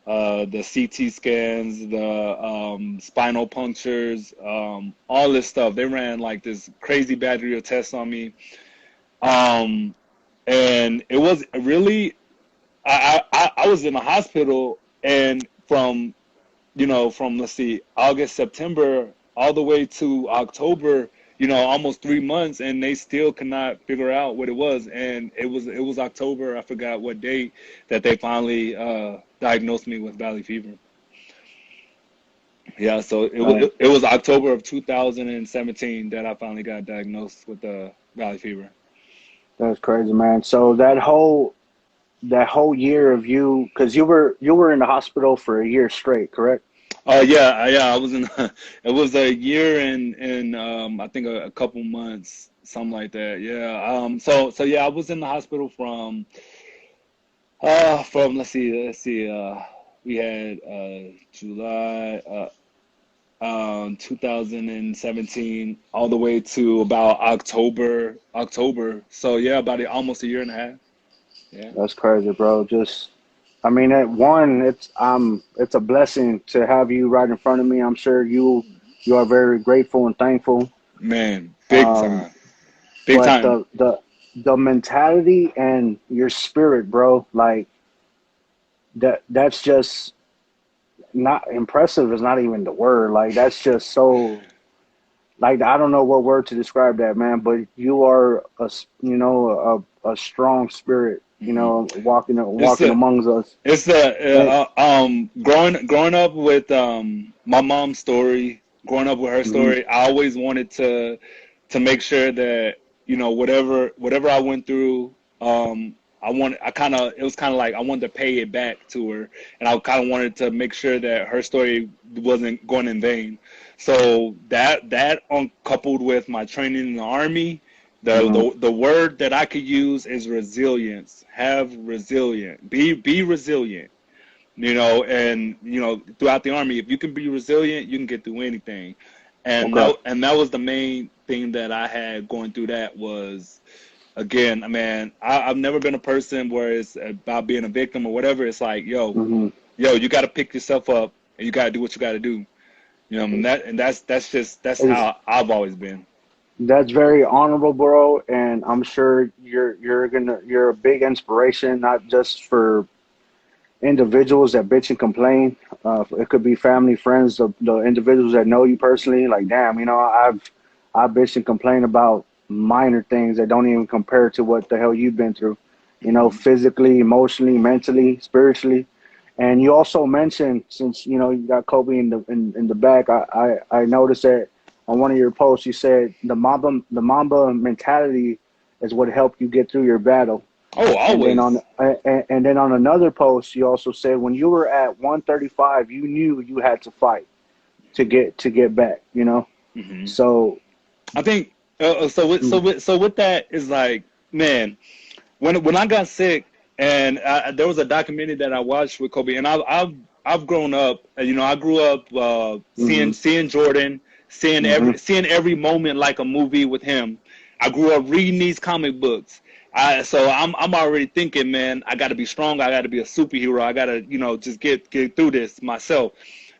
The CT scans, the spinal punctures, all this stuff. They ran like this crazy battery of tests on me, um, and it was really I was in the hospital, and from let's see, August, September, all the way to October, almost 3 months, and they still could not figure out what it was. And it was October, I forgot what date, that they finally diagnosed me with valley fever. Yeah, so Man, it was October of 2017 that I finally got diagnosed with valley fever. that's crazy, man. So that whole year of you, because you were in the hospital for a year straight, correct? Oh yeah, yeah. I was in. It was a year and I think a couple months, something like that. Yeah. So yeah, I was in the hospital from let's see. We had July 2017 all the way to about October. So yeah, almost a year and a half. Yeah. That's crazy, bro. Just, I mean, at one, it's a blessing to have you right in front of me. I'm sure you are very grateful and thankful. Man, big Um, time, big but time. the mentality and your spirit, bro, like that's just not impressive. Is not even the word. Like that's just so. Like I don't know what word to describe that, man. But you are a strong spirit. Hmm. It's Walking the amongst us. It's the And growing up with my mom's story. growing up with her Mm-hmm. story, I always wanted to make sure that, you know, whatever I went through, it was kind of like I wanted to pay it back to her, and I kind of wanted to make sure that her story wasn't going in vain. So coupled with my training in the Army, Mm-hmm. the word that I could use is resilience. Have resilient. Be resilient. You know, and you know, throughout the Army, if you can be resilient, you can get through anything. Okay. And that was the main thing that I had going through that was, again, man, I've never been a person where it's about being a victim or whatever. It's like, Mm-hmm. you got to pick yourself up and you got to do what you got to do. You know, that's Is how I've always been. That's very honorable, bro, and I'm sure you're a big inspiration, not just for individuals that bitch and complain. It could be family, friends, the individuals that know you personally. Like, damn, I bitch and complain about minor things that don't even compare to what the hell you've been through. Hmm. Physically, emotionally, mentally, spiritually. And you also mentioned, since you got Kobe in the back, I noticed that on one of your posts you said the Mamba mentality is what helped you get through your battle. Oh, always. And then on another post, you also said when you were at 135, you knew you had to fight to get back. Hmm. So I think mm, so with that is like, man, when I got sick, and there was a documentary that I watched with Kobe, and I've grown up. You know, I grew up mhm, seeing Jordan, mhm, seeing every moment like a movie with him. I grew up reading these comic books. So I'm already thinking, man, I got to be strong. I got to be a superhero. I got to, just get through this myself.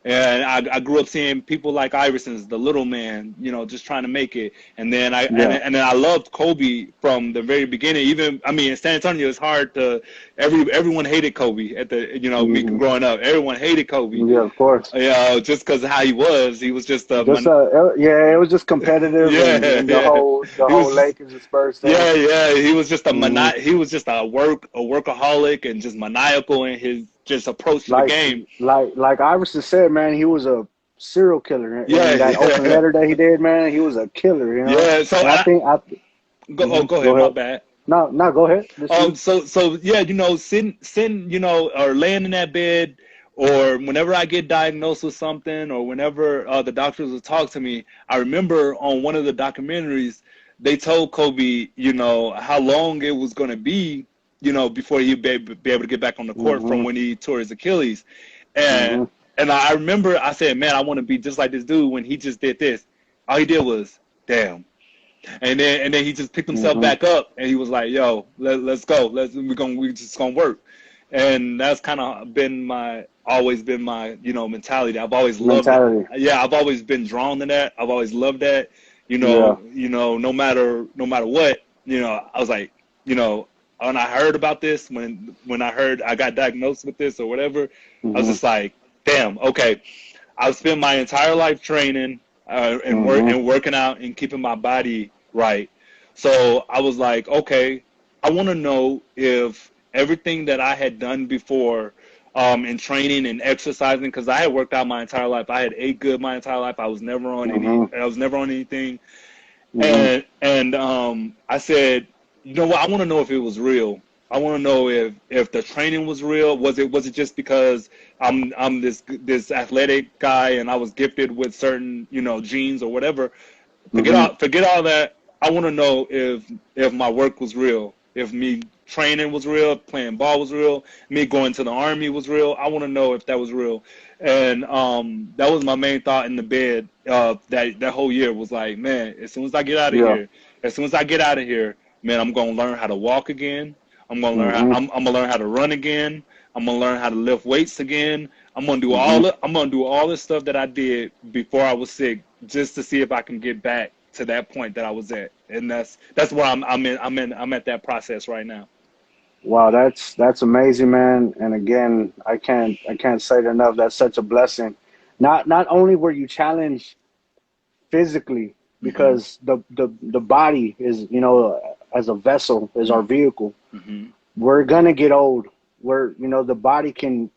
And I grew up seeing people like Iverson's, the little man, just trying to make it. And then yeah, and then I loved Kobe from the very beginning. Even, I mean, in San Antonio, it's hard to everyone hated Kobe at the me mhm, growing up. Everyone hated Kobe. yeah, of course. Just because of how he was. He was just a Just yeah, it was just competitive, yeah, and the yeah. He whole was just Lakers and Spurs thing. yeah, yeah. He was just Hmm. he was just a workaholic and just maniacal in his just approach to the Like game. like Iverson said, man, he was a serial killer, and Yeah, in that open yeah, letter that he did, man, he was a killer. yeah. So And I think I go go ahead. My ahead. bad. No, no, go ahead. This you. So yeah, sitting, or laying in that bed, or whenever I get diagnosed with something, or whenever the doctors will talk to me, I remember on one of the documentaries, they told Kobe, how long it was going to be, before he'd be able to get back on the court from Hmm. when he tore his Achilles, and Hmm. I remember I said, man, I want to be just like this dude when he just did this. All he did was, damn. And then he just picked himself Hmm. back up and he was like, "Yo, let's go. We just gonna work." And that's kind of always been my mentality. I've always loved it. Mentality. Yeah, I've always been drawn to that. I've always loved that. Yeah. No matter what, I was like, when I heard about this, when I heard I got diagnosed with this or whatever, I was Hmm. just like, damn, okay. I've spent my entire life training Hmm. and working out and keeping my body right. So I was like, okay, I want to know if everything that I had done before in training and exercising, because I had worked out my entire life. I had ate good my entire life. Hmm. I was never on anything. Hmm. And I said, you know what? I want to know if it was real. I want to know if the training was real. Was it just because I'm this athletic guy and I was gifted with certain genes or whatever? Hmm. Forget all that. I want to know if my work was real, if me training was real, playing ball was real, me going to the Army was real. I want to know if that was real. And that was my main thought in the bed that whole year was like, man, as soon as I get out of Yeah. here, man, I'm gonna learn how to walk again. Hmm. I'm gonna learn how to run again. I'm gonna learn how to lift weights again. Hmm. I'm gonna do all the stuff that I did before I was sick, just to see if I can get back to that point that I was at. And that's where I'm at that process right now. Wow, that's amazing, man. And again, I can't say it enough. That's such a blessing. Not only were you challenged physically, Hmm. because the body is, as a vessel, is our vehicle. Hmm. We're gonna get old. The body can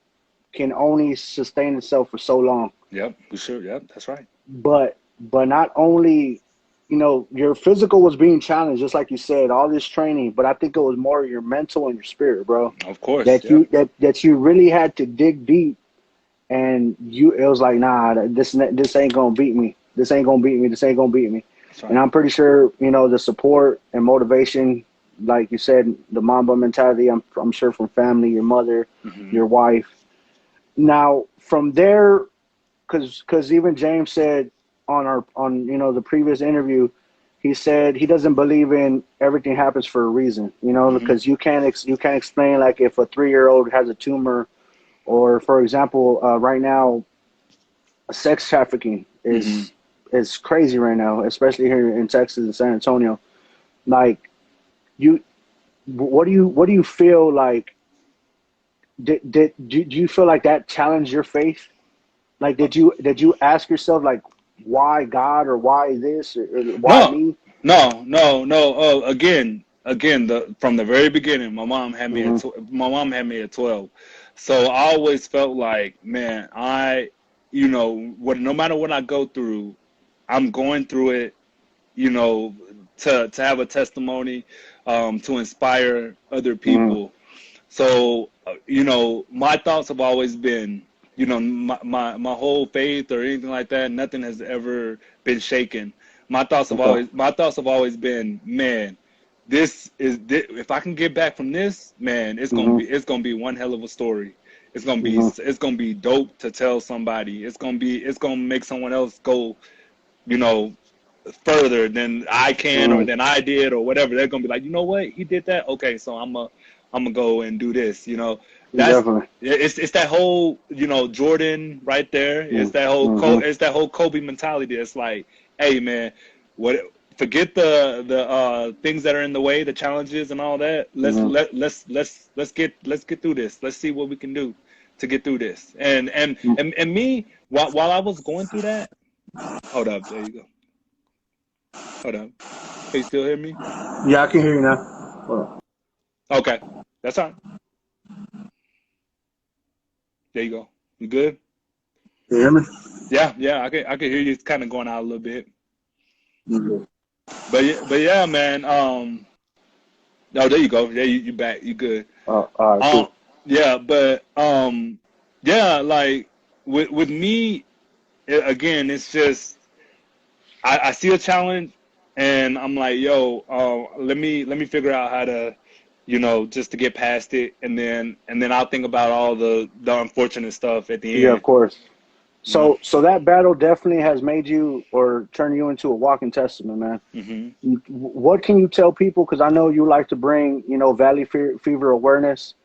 only sustain itself for so long. Yep, we sure. Yep, that's right. but not only, your physical was being challenged, just like you said, all this training, but I think it was more your mental and your spirit, bro. Of course, That yeah. you really had to dig deep, and it was like, nah, this ain't gonna beat me. This ain't gonna beat me. This ain't gonna beat me. That's And right. I'm pretty sure, the support and motivation, like you said, the Mamba mentality. I'm sure from family, your mother, Hmm. your wife. Now from there, because even James said on the previous interview, he said he doesn't believe in everything happens for a reason. Hmm. Because you can't explain, like, if a 3-year-old has a tumor, or for example, right now, sex trafficking Hmm. is crazy right now, especially here in Texas and San Antonio. Like, you, what do you feel like? Do you feel like that challenged your faith? Like, did you ask yourself, like, why God, or why this, or why No, me? no. Again, the from the very beginning, Hmm. my mom had me at 12. So I always felt like, man, no matter what I go through, I'm going through it, you know, to have a testimony, to inspire other Hmm. people. So, my thoughts have always been, my whole faith or anything like that, nothing has ever been shaken. Okay. My thoughts have always been, man, if I can get back from this, man, Hmm. it's gonna be one hell of a story. Hmm. It's gonna be dope to tell somebody. It's gonna make someone else go, you know, further than I can or Hmm. than I did or whatever. They're gonna be like, you know what, he did that. Okay, so I'm gonna go and do this. That's Definitely. it's that whole Jordan right there. Hmm. It's that whole Kobe mentality. It's like, hey man, what forget the things that are in the way, the challenges and all that. Hmm. Let's get through this. Let's see what we can do to get through this. And me, while I was going through that, hold up, there you go. Hold up. Can you still hear me? Yeah, I can hear you now. Hold on. Okay. That's all right. There you go. You good? Can you hear me? Yeah, I can hear you. It's kind of going out a little bit. Mhm. But yeah, man. No, there you go. Yeah, you back. You good. All right, Um, cool. yeah, but yeah, like with me, again, it's just I see a challenge, and I'm like, yo, let me figure out how to, just to get past it, and then I'll think about all the unfortunate stuff at the Yeah, of end. course. You know. So that battle definitely has made you, or turned you into, a walking testament, man. Hmm. What can you tell people? Because I know you like to bring, Valley Fever awareness.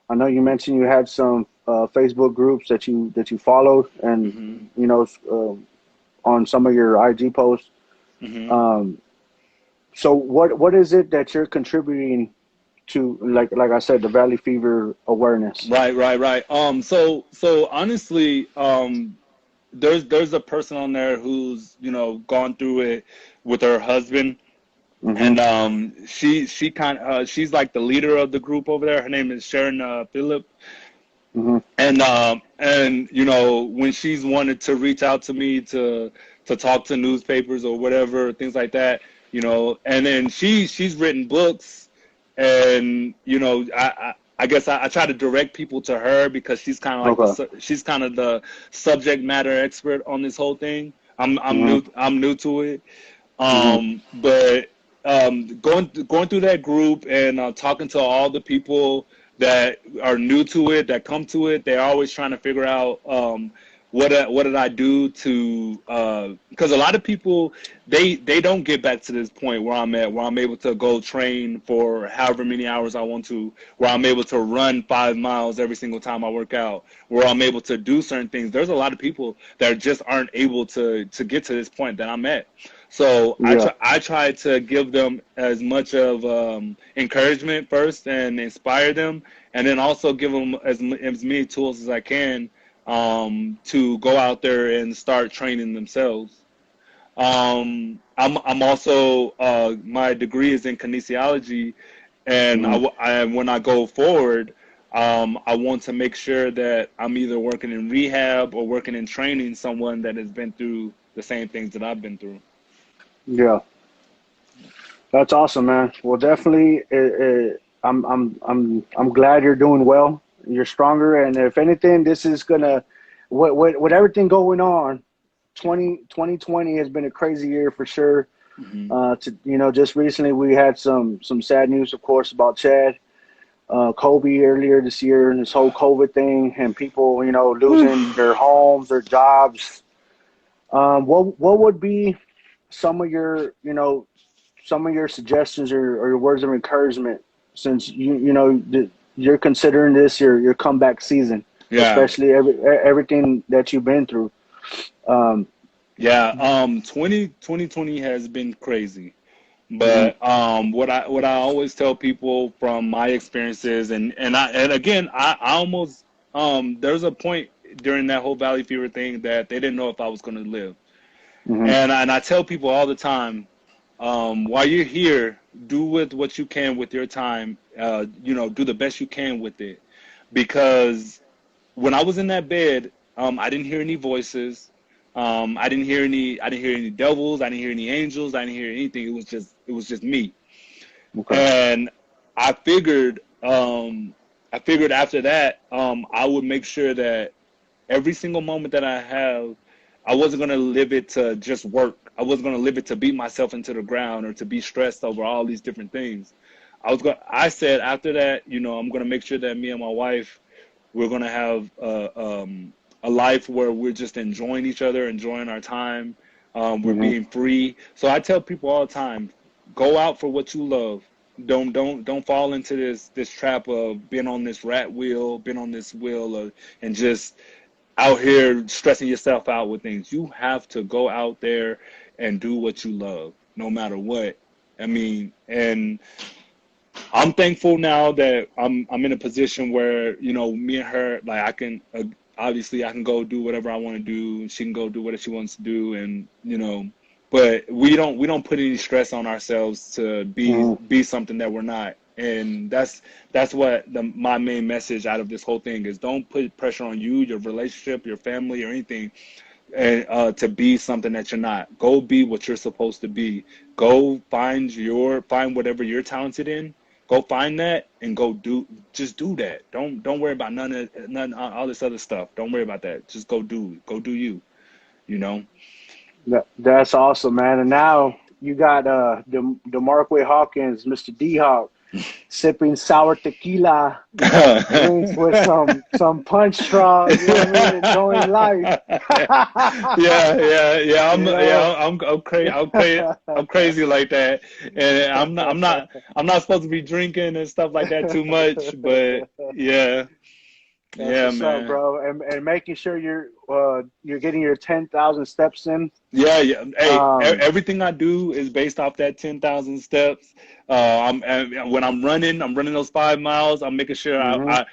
I know you mentioned you had some Facebook groups that you followed, and Hmm. you know on some of your IG posts. Hmm. Um, so what is it that you're contributing to, like I said, the Valley Fever awareness? Right. So honestly, there's a person on there who's gone through it with her husband, Hmm. and she's like the leader of the group over there. Her name is Sharon Phillip, Hmm. and when she's wanted to reach out to me to talk to newspapers or whatever things like that, and then she's written books, and I guess I try to direct people to her because she's kind of like Okay. she's kind of the subject matter expert on this whole thing. Hmm. I'm new to it, Hmm. but going through that group and talking to all the people that are new to it, that come to it, they're always trying to figure out what did I do to because a lot of people they don't get back to this point where I'm at, where I'm able to go train for however many hours I want to, where I'm able to run 5 miles every single time I work out, where I'm able to do certain things. There's a lot of people that just aren't able to get to this point that I'm at. So Yeah. I try to give them as much of encouragement first and inspire them, and then also give them as many tools as I can to go out there and start training themselves. I'm also my degree is in kinesiology, and Hmm. when I go forward, I want to make sure that I'm either working in rehab or working in training someone that has been through. the same things that I've been through. Yeah, that's awesome, man. Well, definitely, I'm glad you're doing well. You're stronger, and if anything, this is gonna, with everything going on, 2020 has been a crazy year for sure. Hmm. Just recently we had some sad news, of course, about Chad, Kobe earlier this year, and this whole COVID thing, and people, losing their homes, their jobs. What would be some of your, some of your suggestions or your words of encouragement, since you're considering this your comeback season, Yeah. especially everything that you've been through. Um, Yeah. 2020 has been crazy. mhm, But what I always tell people from my experiences, and again, I almost there's a point during that whole Valley Fever thing that they didn't know if I was going to live. mhm, And I tell people all the time, while you're here, do with what you can with your time. Do the best you can with it, because when I was in that bed, I didn't hear any voices. I didn't hear any devils. I didn't hear any angels. I didn't hear anything. It was just me. okay. And I figured, after that, I would make sure that every single moment that I have, I wasn't gonna live it to just work. I wasn't gonna live it to beat myself into the ground or to be stressed over all these different things. I said after that, I'm gonna make sure that me and my wife, we're gonna have a life where we're just enjoying each other, enjoying our time. We're Mhm, being free. So I tell people all the time, go out for what you love. Don't fall into this trap of being on this rat wheel, being on this wheel of, and just out here stressing yourself out with things. You have to go out there and do what you love, no matter what. I mean, and I'm thankful now that I'm in a position where, me and her, like, I can obviously I can go do whatever I want to do, and she can go do whatever she wants to do, and but we don't put any stress on ourselves to be mhm. be something that we're not. And that's what my main message out of this whole thing is: don't put pressure on you, your relationship, your family, or anything, and to be something that you're not. Go be what you're supposed to be. Go find whatever you're talented in. Go find that and just do that. Don't worry about none all this other stuff. Don't worry about that. Just go do you. You know. That's awesome, man. And now you got Damarqua Hawkins, Mr. D Hawk, sipping sour tequila drinks with some punch straws. You know what I mean? Enjoying life. Yeah. I'm you know. yeah. I'm crazy. I'm crazy like that, and I'm not supposed to be drinking and stuff like that too much. But yeah, That's yeah, what's up, man. bro. And making sure you're getting your 10,000 steps in. Yeah. Hey, Um, everything I do is based off that 10,000 steps. When I'm running those 5 miles. I'm making sure mhm,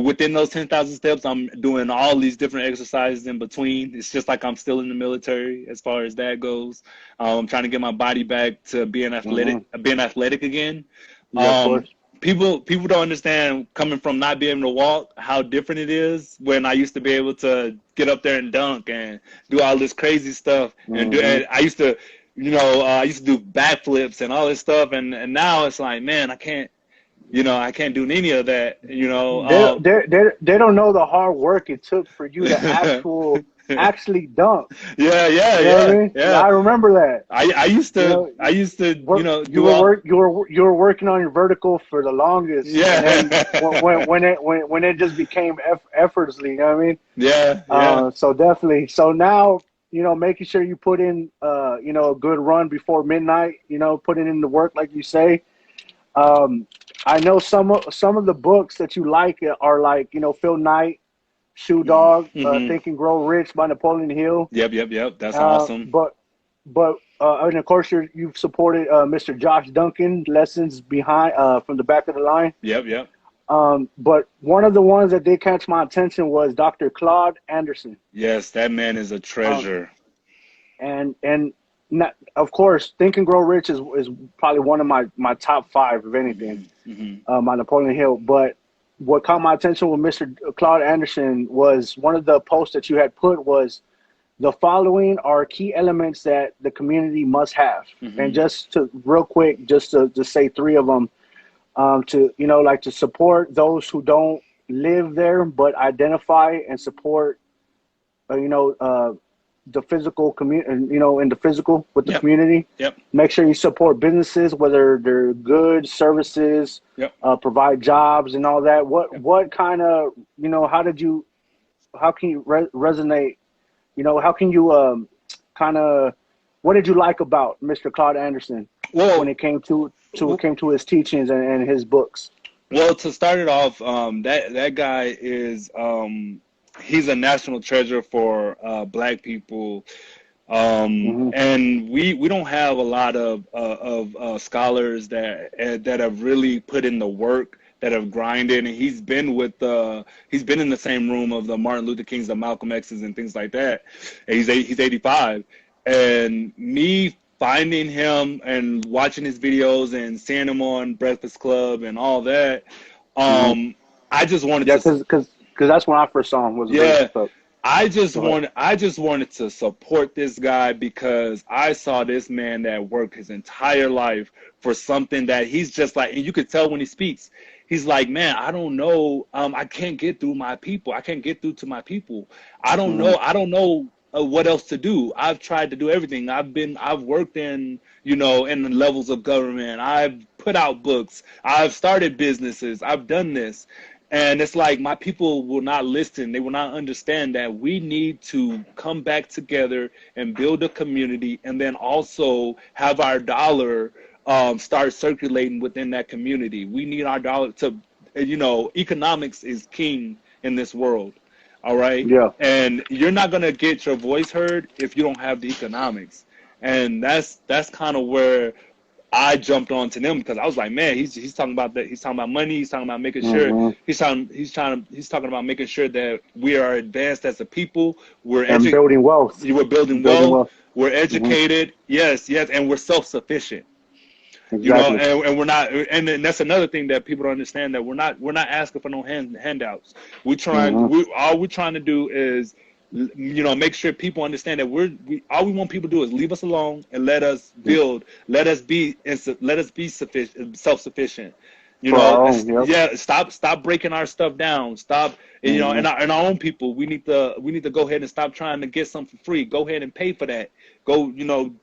within those 10,000 steps, I'm doing all these different exercises in between. It's just like I'm still in the military as far as that goes. I'm trying to get my body back to mhm. being athletic again. Yeah, of Um, course. people don't understand, coming from not being able to walk, how different it is when I used to be able to get up there and dunk and do all this crazy stuff Mhm. and I used to do backflips and all this stuff, and now it's like, man, I can't do any of that. They don't know the hard work it took for you to actually dunk. Yeah, yeah, You know what I yeah, mean? yeah. I remember that. I used You to know, I used to you do were all. working on your vertical for the longest, and then Yeah. when it just became effortlessly. You know what I mean? Yeah, yeah. So definitely. So now, making sure you put in a good run before midnight. Putting in the work like you say. Um, I know some of the books that you like are like Phil Knight, Shoe Dog, Mm-hmm. Think and Grow Rich by Napoleon Hill. Yep. That's awesome. But and of course you've supported Mr. Josh Duncan, Lessons Behind from the Back of the Line. Yep. But one of the ones that did catch my attention was Dr. Claude Anderson. Yes, that man is a Um, treasure. and not, of course, Think and Grow Rich is probably one of my top five of anything. Hmm. My Napoleon Hill. But what caught my attention with Mr. Claude Anderson was one of the posts that you had put was the following are key elements that the community must have. And Mm-hmm. just to real quick, just to say three of them, to, like to support those who don't live there, but identify and support, uh, you know, uh, the physical community, in the physical with the Yep. community. Yep. Make sure you support businesses, whether they're goods, services, Yep. provide jobs and all that. Yep. What kind of, how can you resonate? How can you kind of, what did you like about Mr. Claude Anderson when Well, it came to his teachings and his books? well, to start it off, that guy is he's a national treasure for Black people. Hmm. And we don't have a lot of scholars that have really put in the work, that have grinded. And he's been in the same room of the Martin Luther Kings, the Malcolm X's, and things like that. And he's 85, and me finding him and watching his videos and seeing him on Breakfast Club and all that, Hmm. um, I just wanted Yeah, to. because that's when I first saw him, was the Yeah, Breakfast Club. Go ahead. I just wanted to support this guy because I saw this man that worked his entire life for something that he's just like, and you could tell when he speaks, he's like, man, I don't know, I can't get through my people. I can't get through to my people. Hmm. I don't know what else to do. I've tried to do everything. I've worked in, in the levels of government. I've put out books. I've started businesses. I've done this. And it's like my people will not listen. They will not understand that we need to come back together and build a community, and then also have our dollar start circulating within that community. We need our dollar to, economics is king in this world. All right. Yeah. And you're not going to get your voice heard if you don't have the economics. And that's kind of where I jumped onto them, because I was like, man, he's talking about that. He's talking about money. He's talking about making sure Hmm. he's talking about making sure that we are advanced as a people. And building wealth. We're building Building wealth. wealth. We're Hmm. educated. Yes, yes, and we're self-sufficient. Exactly. And we're not, and then that's another thing that people don't understand, that we're not asking for no handouts. Hmm. All we're trying to do is, make sure people understand that all we want people to do is leave us alone and let us build, let us be sufficient, self-sufficient. For our own. Yep. Yeah, stop breaking our stuff down. Stop, Hmm. and our own people. We need to go ahead and stop trying to get something for free. Go ahead and pay for that. Go,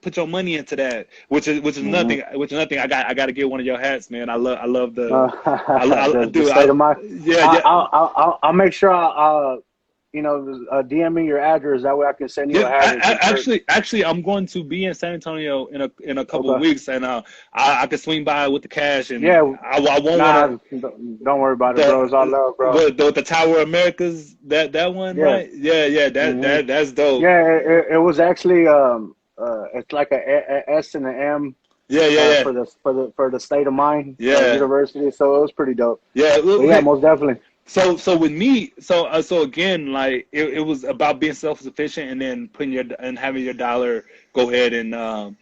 put your money into that. Which is another Hmm. thing. I got to get one of your hats, man. I love the, The dude. state of mind. Yeah, yeah. I'll make sure DM me your address. That way I can send you Yeah, a hat and some shirts. actually, I'm going to be in San Antonio in a couple of Okay. weeks, and I could swing by with the cash, and Yeah. I won't want Nah, to. don't worry about it, bro. It's all love, bro. With the Tower of Americas, that one, Yeah. right? Yeah, yeah, Hmm. that's dope. Yeah. It was actually it's like a S and an M Yeah, yeah, yeah, for the state of mind yeah, university. So it was pretty dope. yeah. But yeah, Okay, most definitely. so with me, so again, like it was about being self sufficient, and then having your dollar go ahead and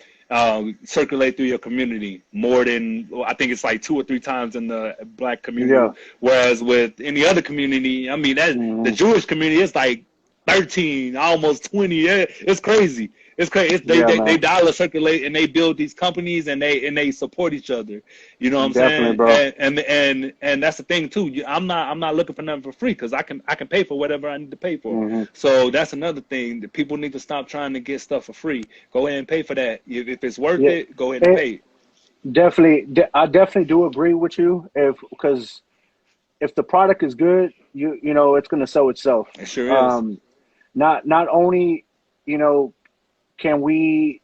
circulate through your community more than, well, I think it's like 2 or 3 times in the Black community, Yeah. whereas with any other community, I mean, that the Hmm. Jewish community is like 13, almost 20. Yeah, it's crazy. It's crazy. Yeah, They man. dollar circulate, and they build these companies, and they support each other. You know what I'm Definitely, saying? bro. And that's the thing too. I'm not looking for nothing for free, because I can pay for whatever I need to pay for. Hmm. So that's another thing that people need to stop trying to get stuff for free. Go ahead and pay for that. If it's worth Yeah. it, go ahead and It, pay. definitely. I definitely do agree with you. Because if the product is good, it's going to sell itself. It sure is. Um, not only you know can we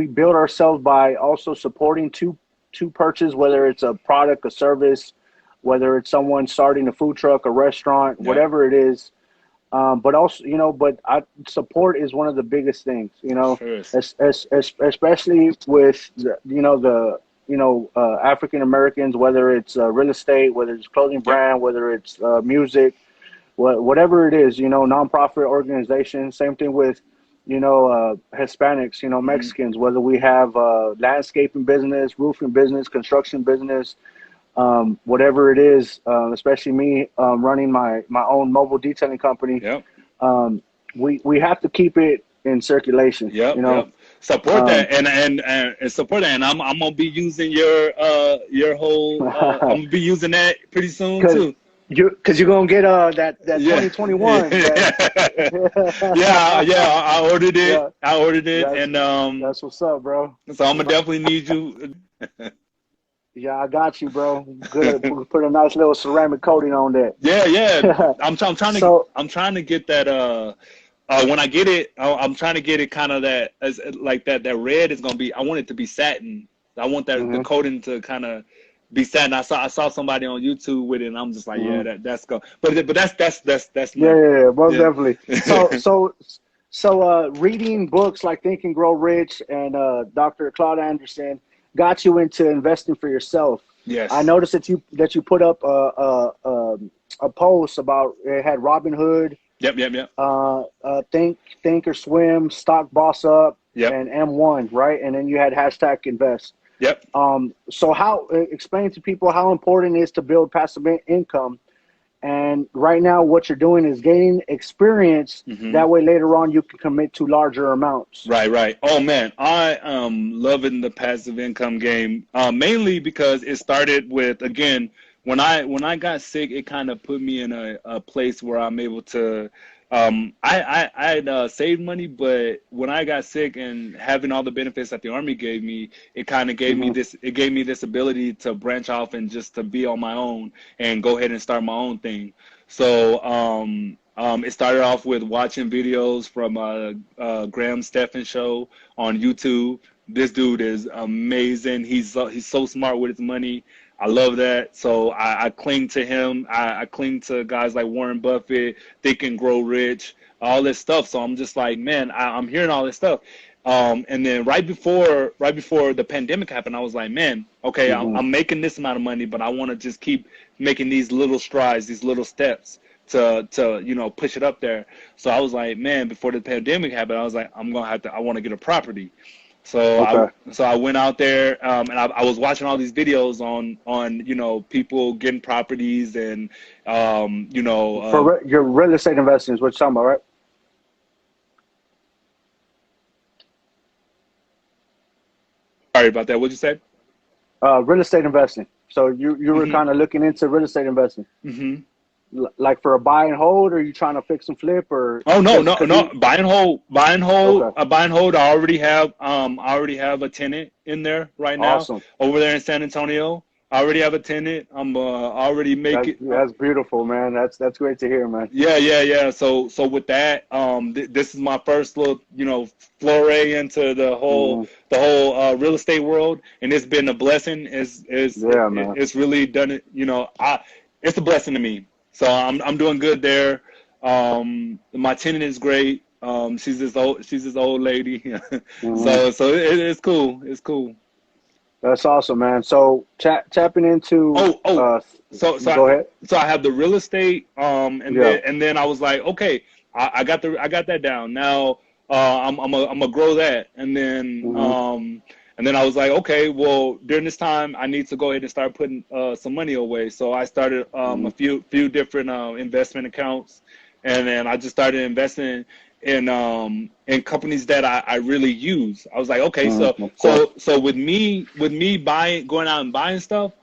build ourselves by also supporting two purchase, whether it's a product, a service, whether it's someone starting a food truck, a restaurant, Yep. whatever it is. But also, support is one of the biggest things. Sure is. Especially with African Americans, whether it's real estate, whether it's clothing Yep. brand, whether it's music, whatever it is, nonprofit organization. Same thing with, Hispanics, Hmm. Mexicans, whether we have landscaping business, roofing business, construction business, whatever it is, especially me running my own mobile detailing company. Yep. Um, we have to keep it in circulation. Yep, You know, yep. Support um, that and support that. And I'm gonna be using your whole I'm gonna be using that pretty soon because too. you're gonna get that Yeah. 2021 that Yeah, I ordered it. yeah, I ordered it that's and that's what's up, bro. so I'm gonna definitely need you. Yeah, I got you, bro. Good. Put a nice little ceramic coating on Yeah, yeah. that. So, I'm trying to get that when I get it, I'm trying to get it kind of that as like that red is gonna be. I want it to be satin. I want that the hmm coating to kind of be satin. I saw somebody on YouTube with it, and I'm just like, hmm yeah, that's go. But that's yeah, my yeah, yeah, most yeah. definitely. So, reading books like Think and Grow Rich and Dr. Claude Anderson got you into investing for yourself. I Yes. noticed that you put up a post about it had Robin Hood, Yep. Yep. Yep. Think or Swim, Stock Boss Up, Yep. and M1, right? And then you had hashtag Invest. Yep. So how explain to people how important it is to build passive income. And right now, what you're doing is gaining experience. Hmm. That way, later on, you can commit to larger amounts. Right, right. Oh man, I am loving the passive income game. Mainly because it started with again when I got sick, it kind of put me in a place where I'm able to. I had saved money, but when I got sick and having all the benefits that the Army gave me, it kind of gave me hmm this. It gave me this ability to branch off and just to be on my own and go ahead and start my own thing. So it started off with watching videos from Graham Stephan show on YouTube. This dude is amazing. He's so smart with his money. I love that. So I cling to him. I cling to guys like Warren Buffett, Think and Grow Rich, all this stuff. So I'm just like, man, I'm hearing all this stuff. And then right before the pandemic happened, I was like, man, okay, hmm I'm making this amount of money, but I want to just keep making these little strides, these little steps to push it up there. So I was like, man, before the pandemic happened, I was like, I want to get a property. So Okay. I went out there and I was watching all these videos on people getting properties and Your real estate investing is what you're talking about, right? sorry about that. What'd you say? Real estate investing. So you were Hmm. kind of looking into real estate investing, Hmm. like for a buy and hold, or are you trying to fix and flip, or Oh no, no, because no. you okay, Buy and hold. I already have a tenant in there right now awesome. over there in San Antonio. I already have a tenant. I'm already making. That's beautiful, man. That's great to hear, man. Yeah, yeah, yeah. So with that, this is my first little, foray into hmm the whole real estate world, and it's been a blessing. Yeah, man. It's really done it. It's a blessing to me. So I'm doing good there. My tenant is great. She's this old lady. hmm So it's cool. It's cool. That's awesome, man. So tapping into Oh, oh, so so I, go ahead. so I have the real estate, Yeah. and then I was like, okay, I got that down. Now, I'm gonna grow that, hmm and then I was like, okay, well, during this time, I need to go ahead and start putting some money away. So I started hmm a few different investment accounts, and then I just started investing in companies that I really use. I was like, okay, Of course. so with me going out and buying stuff,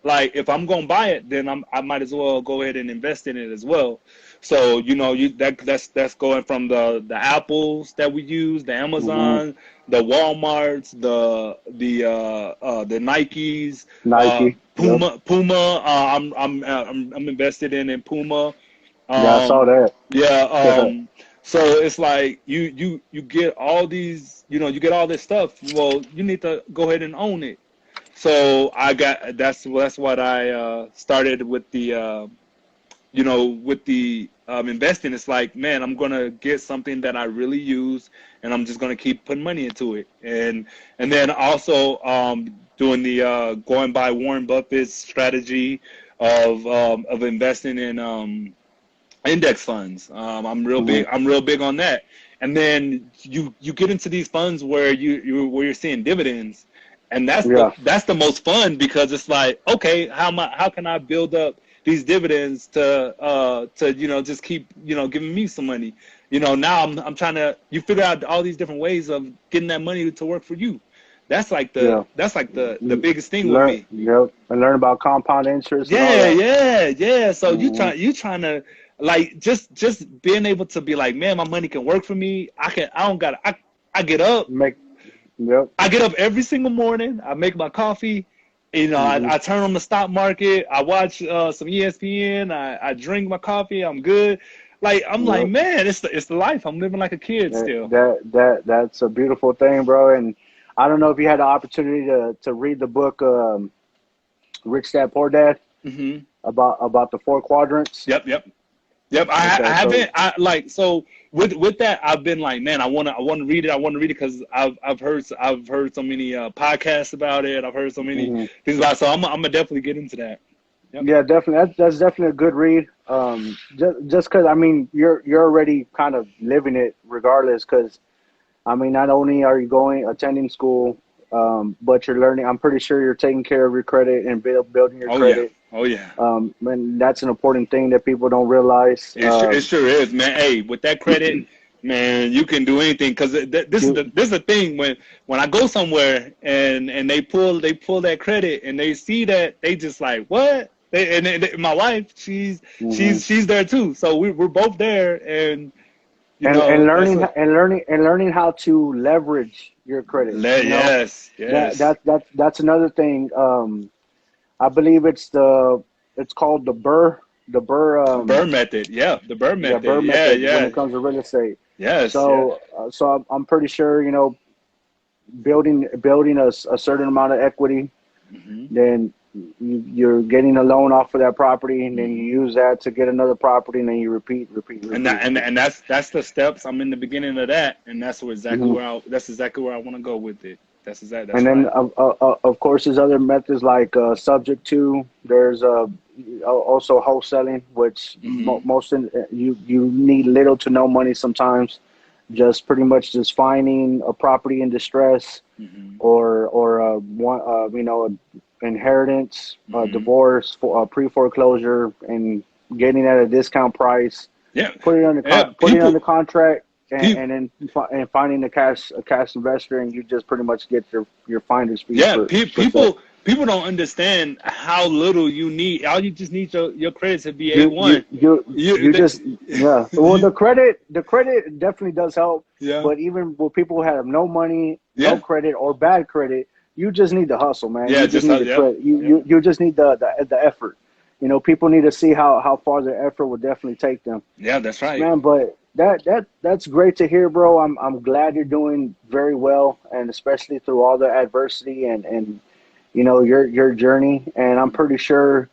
like if I'm gonna buy it, then I might as well go ahead and invest in it as well. So that's going from the Apples that we use, the hmm Amazon, the WalMarts, the Nikes, Nike. Yep. Puma. I'm invested in Puma. Yeah, I saw Um, that. yeah. So it's like you get all these, you get all this stuff. Well, you need to go ahead and own it. So that's what I started with the investing. It's like, man, I'm gonna get something that I really use, and I'm just gonna keep putting money into it. And then also doing the going by Warren Buffett's strategy of investing in index funds. I'm real hmm big. I'm real big on that. And then you get into these funds where you're seeing dividends, and Yeah. that's the most fun because it's like, okay, how can I build up these dividends to just keep giving me some money, now I'm trying to, you figure out all these different ways of getting that money to work for you. That's like Yeah. the biggest thing with Learn, me. yep, and learn about compound interest and all Yeah, that. yeah. So Hmm. you trying to, like, just being able to be like, man, my money can work for me. I don't gotta, I get up. Make, yep. I get up every single morning. I make my coffee. Hmm. I turn on the stock market. I watch some ESPN. I drink my coffee. I'm good. Like, I'm like, Yep. man, it's the life. I'm living like a kid That, still. that's a beautiful thing, bro. And I don't know if you had the opportunity to read the book Rich Dad Poor Dad Hmm. about the four quadrants. Yep. I Okay, so haven't. I like so with that. I've been like, man, I wanna read it. I want to read it because I've heard so many podcasts about it. I've heard so many mhm. things about it. So I'm gonna definitely get into that. Yep. Yeah, definitely. That's definitely a good read. Just because I mean you're already kind of living it regardless. Because I mean, not only are you attending school, but you're learning. I'm pretty sure you're taking care of your credit and building your Oh yeah. credit. Oh yeah. And that's an important thing that people don't realize. It sure is, man. Hey, with that credit, man, you can do anything. Cause You, this is the thing when I go somewhere and they pull that credit and they see that, they just like, what? My wife, mhm. she's there too. So we're both there, and And that's learning what. how to leverage your credit. Yes, That yes. that that that's another thing. I believe it's called Burr method, yeah, the Burr the method, Burr yeah, method when yeah, it comes to real estate. yes, yes. So I'm pretty sure building a certain amount of equity, Hmm. then you're getting a loan off of that property, and then you Hmm. use that to get another property, and then you repeat. And that's the steps. I'm in the beginning of that, and Hmm. that's exactly where I want to go with it. That's And then, right. of course, there's other methods like subject to. There's also wholesaling, which Hmm. you need little to no money sometimes. Just pretty much just finding a property in distress, Hmm. or one inheritance, Hmm. divorce, pre foreclosure, and getting at a discount price. Yeah, Put it under yeah. put it under contract, People, and then finding a cash investor, and you just pretty much get your finder's fee yeah. for stuff. People don't understand how little you need. All you just need your credit to be You you A1. you You, you just, yeah. Well, you, the credit definitely does help, yeah, but even with people who have no money, no yeah, credit, or bad credit, you just need the hustle, man. yeah. You just Just need the yep, credit. You yep. you you just need the effort. People need to see how far the effort would definitely take them. Yeah, that's right. Man, but that's great to hear, bro. I'm glad you're doing very well, and especially through all the adversity and your journey. And I'm pretty sure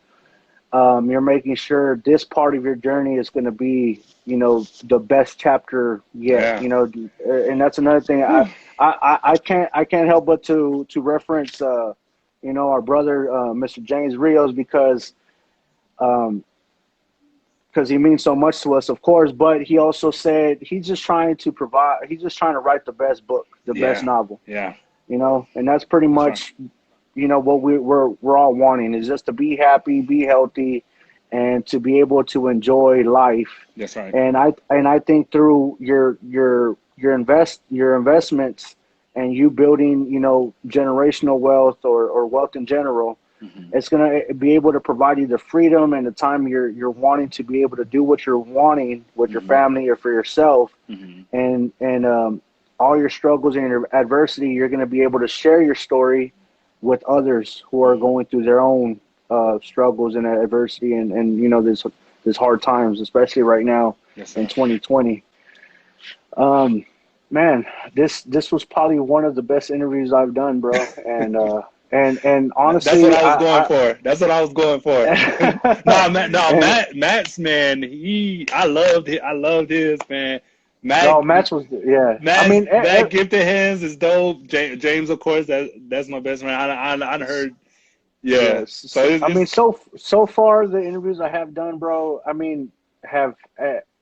you're making sure this part of your journey is going to be the best chapter yet. Yeah. And that's another thing. Whew. I can't help but to reference our brother Mr. James Rios um, because he means so much to us, of course. But he also said he's just trying to provide. He's just trying to write the best book, the best Yeah, novel. yeah. And that's pretty That's right. much what we're all wanting is just to be happy, be healthy, and to be able to enjoy life. That's right. And I think through your investments and you building generational wealth or wealth in general, Hmm. it's going to be able to provide you the freedom and the time you're wanting to be able to do what you're wanting with your Hmm. family or for yourself, Hmm. and all your struggles and your adversity, you're going to be able to share your story with others who are Hmm. going through their own struggles and adversity and this hard times, especially right now Yes, in sir. 2020. Um, Man, this was probably one of the best interviews I've done, bro. And That's what honestly, I was going for. That's what I was going for. No, Matt, no, and Matt's man. I loved his man. no, Matt, match was, yeah. I mean, Matt Gifted Hands is dope. James, of course, that's my best friend. I heard, yeah. So yes. I mean, so far the interviews I have done, bro. I mean, have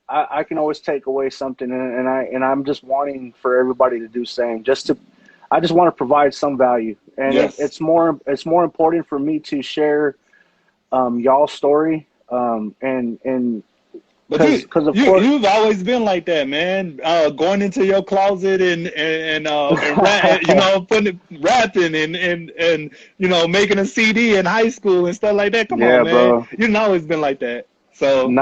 I can always take away something, and I'm just wanting for everybody to do the same. I just want to provide some value, and Yes. it's more important for me to share y'all's story, and But of course. you've always been like that, man. Going into your closet putting rapping and making a CD in high school and stuff like that. Come on, Yeah, man. bro. You've always been like that. So No,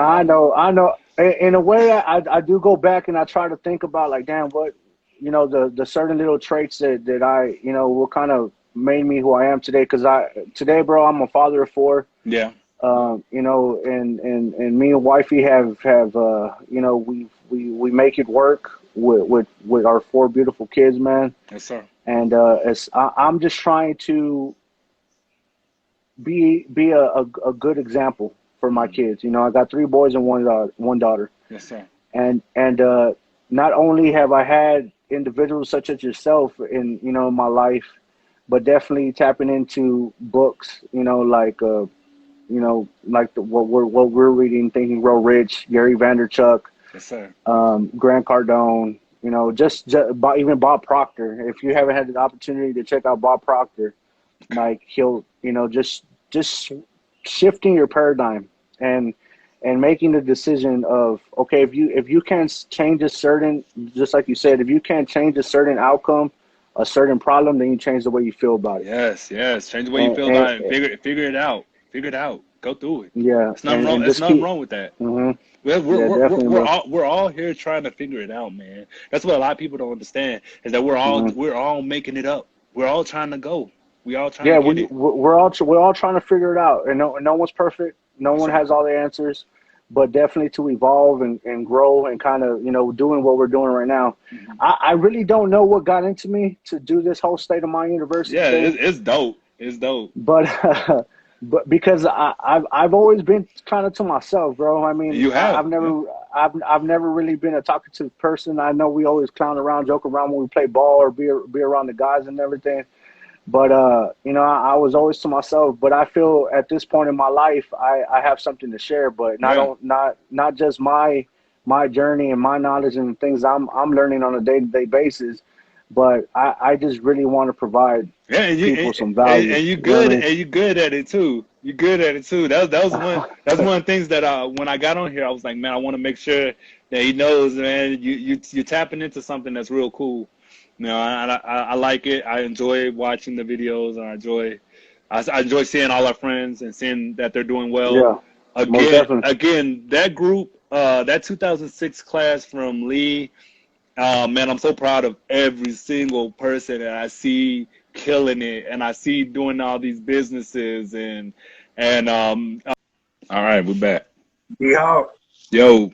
I know. In a way, I do go back and I try to think about like, damn, what, the certain little traits that I, what kind of made me who I am today. Because today, bro, I'm a father of four. yeah, And me and wifey have we make it work with our four beautiful kids, man. yes, sir. And I'm just trying to be a good example for my kids. I got three boys and one daughter. Yes, sir. And not only have I had individuals such as yourself in my life, but definitely tapping into books, what we're reading, Thinking Grow Rich, Gary Vaynerchuk, Yes, sir. Grant Cardone, even Bob Proctor. If you haven't had the opportunity to check out Bob Proctor, like he'll, just shifting your paradigm and making the decision of, okay, if you can't change a certain, just like you said, if you can't change a certain outcome, a certain problem, then you change the way you feel about it. Yes, yes. Change the way you feel And, about it. Figure it out. Figure it out. Go through it. yeah, It's nothing wrong. and It's just nothing keep. wrong with that. Hmm. We're Yeah, definitely, bro. we're all here trying to figure it out, man. That's what a lot of people don't understand is that Hmm. we're all making it up. We're all trying to go. We all trying to Yeah, get it. we're all trying to figure it out, and no one's perfect. No That's one right. has all the answers, but definitely to evolve and grow and kind of doing what we're doing right now. Mhm. I really don't know what got into me to do this whole State of Mind University Yeah, thing, it's dope. It's dope. but but because I've always been kind of to myself, bro. I mean, You have. Yeah. I've never really been a talkative person. I know we always clown around, joke around when we play ball or be around the guys and everything. But I was always to myself. But I feel at this point in my life, I have something to share. But Yeah. not just my journey and my knowledge and things I'm learning on a day-to-day basis. But I just really want to provide Yeah, people some value. and you You know what good I mean? and you good at it too. You good at it too. That was one of the things that when I got on here, I was like, man, I want to make sure that he knows, man. You're tapping into something that's real cool. I like it. I enjoy watching the videos, and I enjoy seeing all our friends and seeing that they're doing well. Yeah, most definitely. That group, that 2006 class from Lee. Man, I'm so proud of every single person that I see killing it, and I see doing all these businesses and. All right, we're back. Yo, Yo,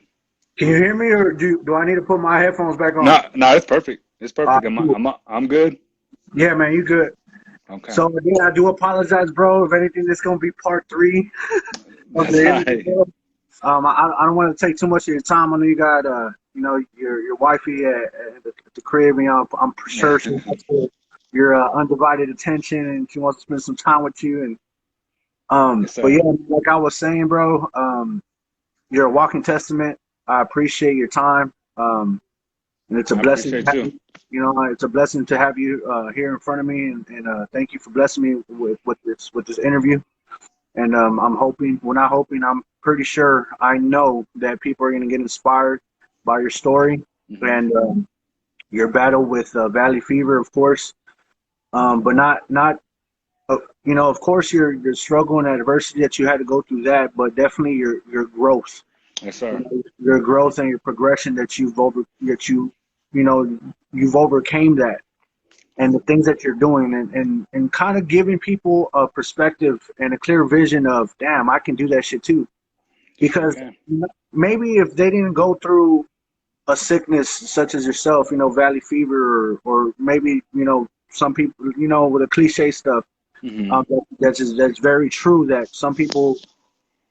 can you hear me, or do I need to put my headphones back on? no, it's perfect. It's perfect. Cool. I'm good. Yeah, man, you good. Okay, So again, I do apologize, bro. If anything, this gonna be part 3 of that's the all interview, right. bro. I don't want to take too much of your time. I know you got your wifey at the crib, and I'm sure she wants your undivided attention, and she wants to spend some time with you. And Yes, but sir. yeah, like I was saying, bro, you're a walking testament. I appreciate your time. And it's a I blessing to appreciate have you. you. It's a blessing to have you here in front of me, and thank you for blessing me with this interview. And I'm hoping, well, not hoping, I'm pretty sure, I know that people are going to get inspired by your story Hmm. and your battle with valley fever, of course. But not of course, your struggle and adversity that you had to go through that, but definitely your growth, Yes, sir. your growth and your progression you've overcame that, and the things that you're doing, and kind of giving people a perspective and a clear vision of, damn, I can do that shit too. You sure Because can. maybe if they didn't go through a sickness such as yourself, valley fever, or maybe, some people, with the cliche stuff, Hmm. that's very true, that some people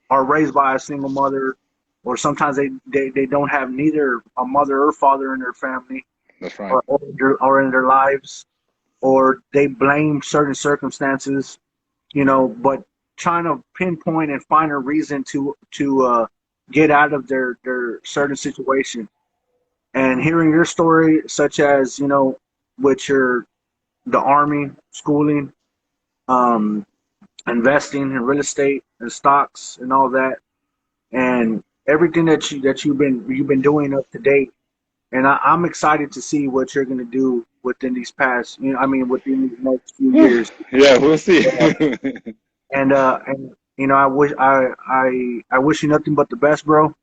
are raised by a single mother, or sometimes they don't have neither a mother or father in their family, That's right. or in their lives, or they blame certain circumstances, but trying to pinpoint and find a reason to get out of their certain situation. And hearing your story, such as with the army, schooling, um, investing in real estate and stocks and all that, and everything that you've been doing up to date, and I'm excited to see what you're gonna do within these past, I mean, within these next few years. Yeah, we'll see. And I wish you nothing but the best, bro.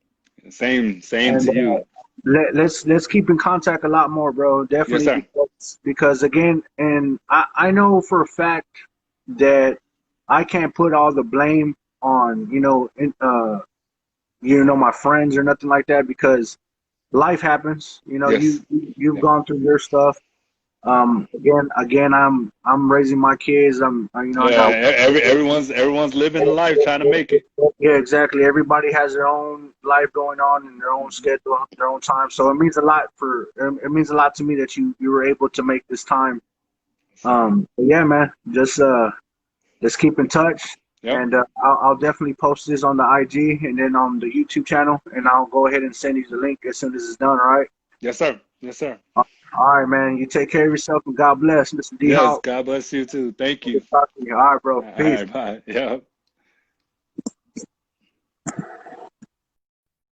Same And to you. let's keep in contact a lot more, bro. Yes, Definitely, sir. because again, and I know for a fact that I can't put all the blame on my friends or nothing like that, because life happens. Yes. You've Yeah. gone through your stuff. Again, I'm raising my kids. I got. Yeah. Everyone's living life trying to make it. Yeah, exactly. Everybody has their own life going on and their own schedule, their own time. So it means a lot to me that you were able to make this time. So, But yeah, man, just let's keep in touch, yep. and I'll definitely post this on the IG and then on the YouTube channel, and I'll go ahead and send you the link as soon as it's done. All right. Yes, sir. Yes, sir. All right, man. You take care of yourself and God bless, Mr. D Yes. Hawk. God bless you too. Thank you. All right, bro. All Peace. right. Bye. Yeah.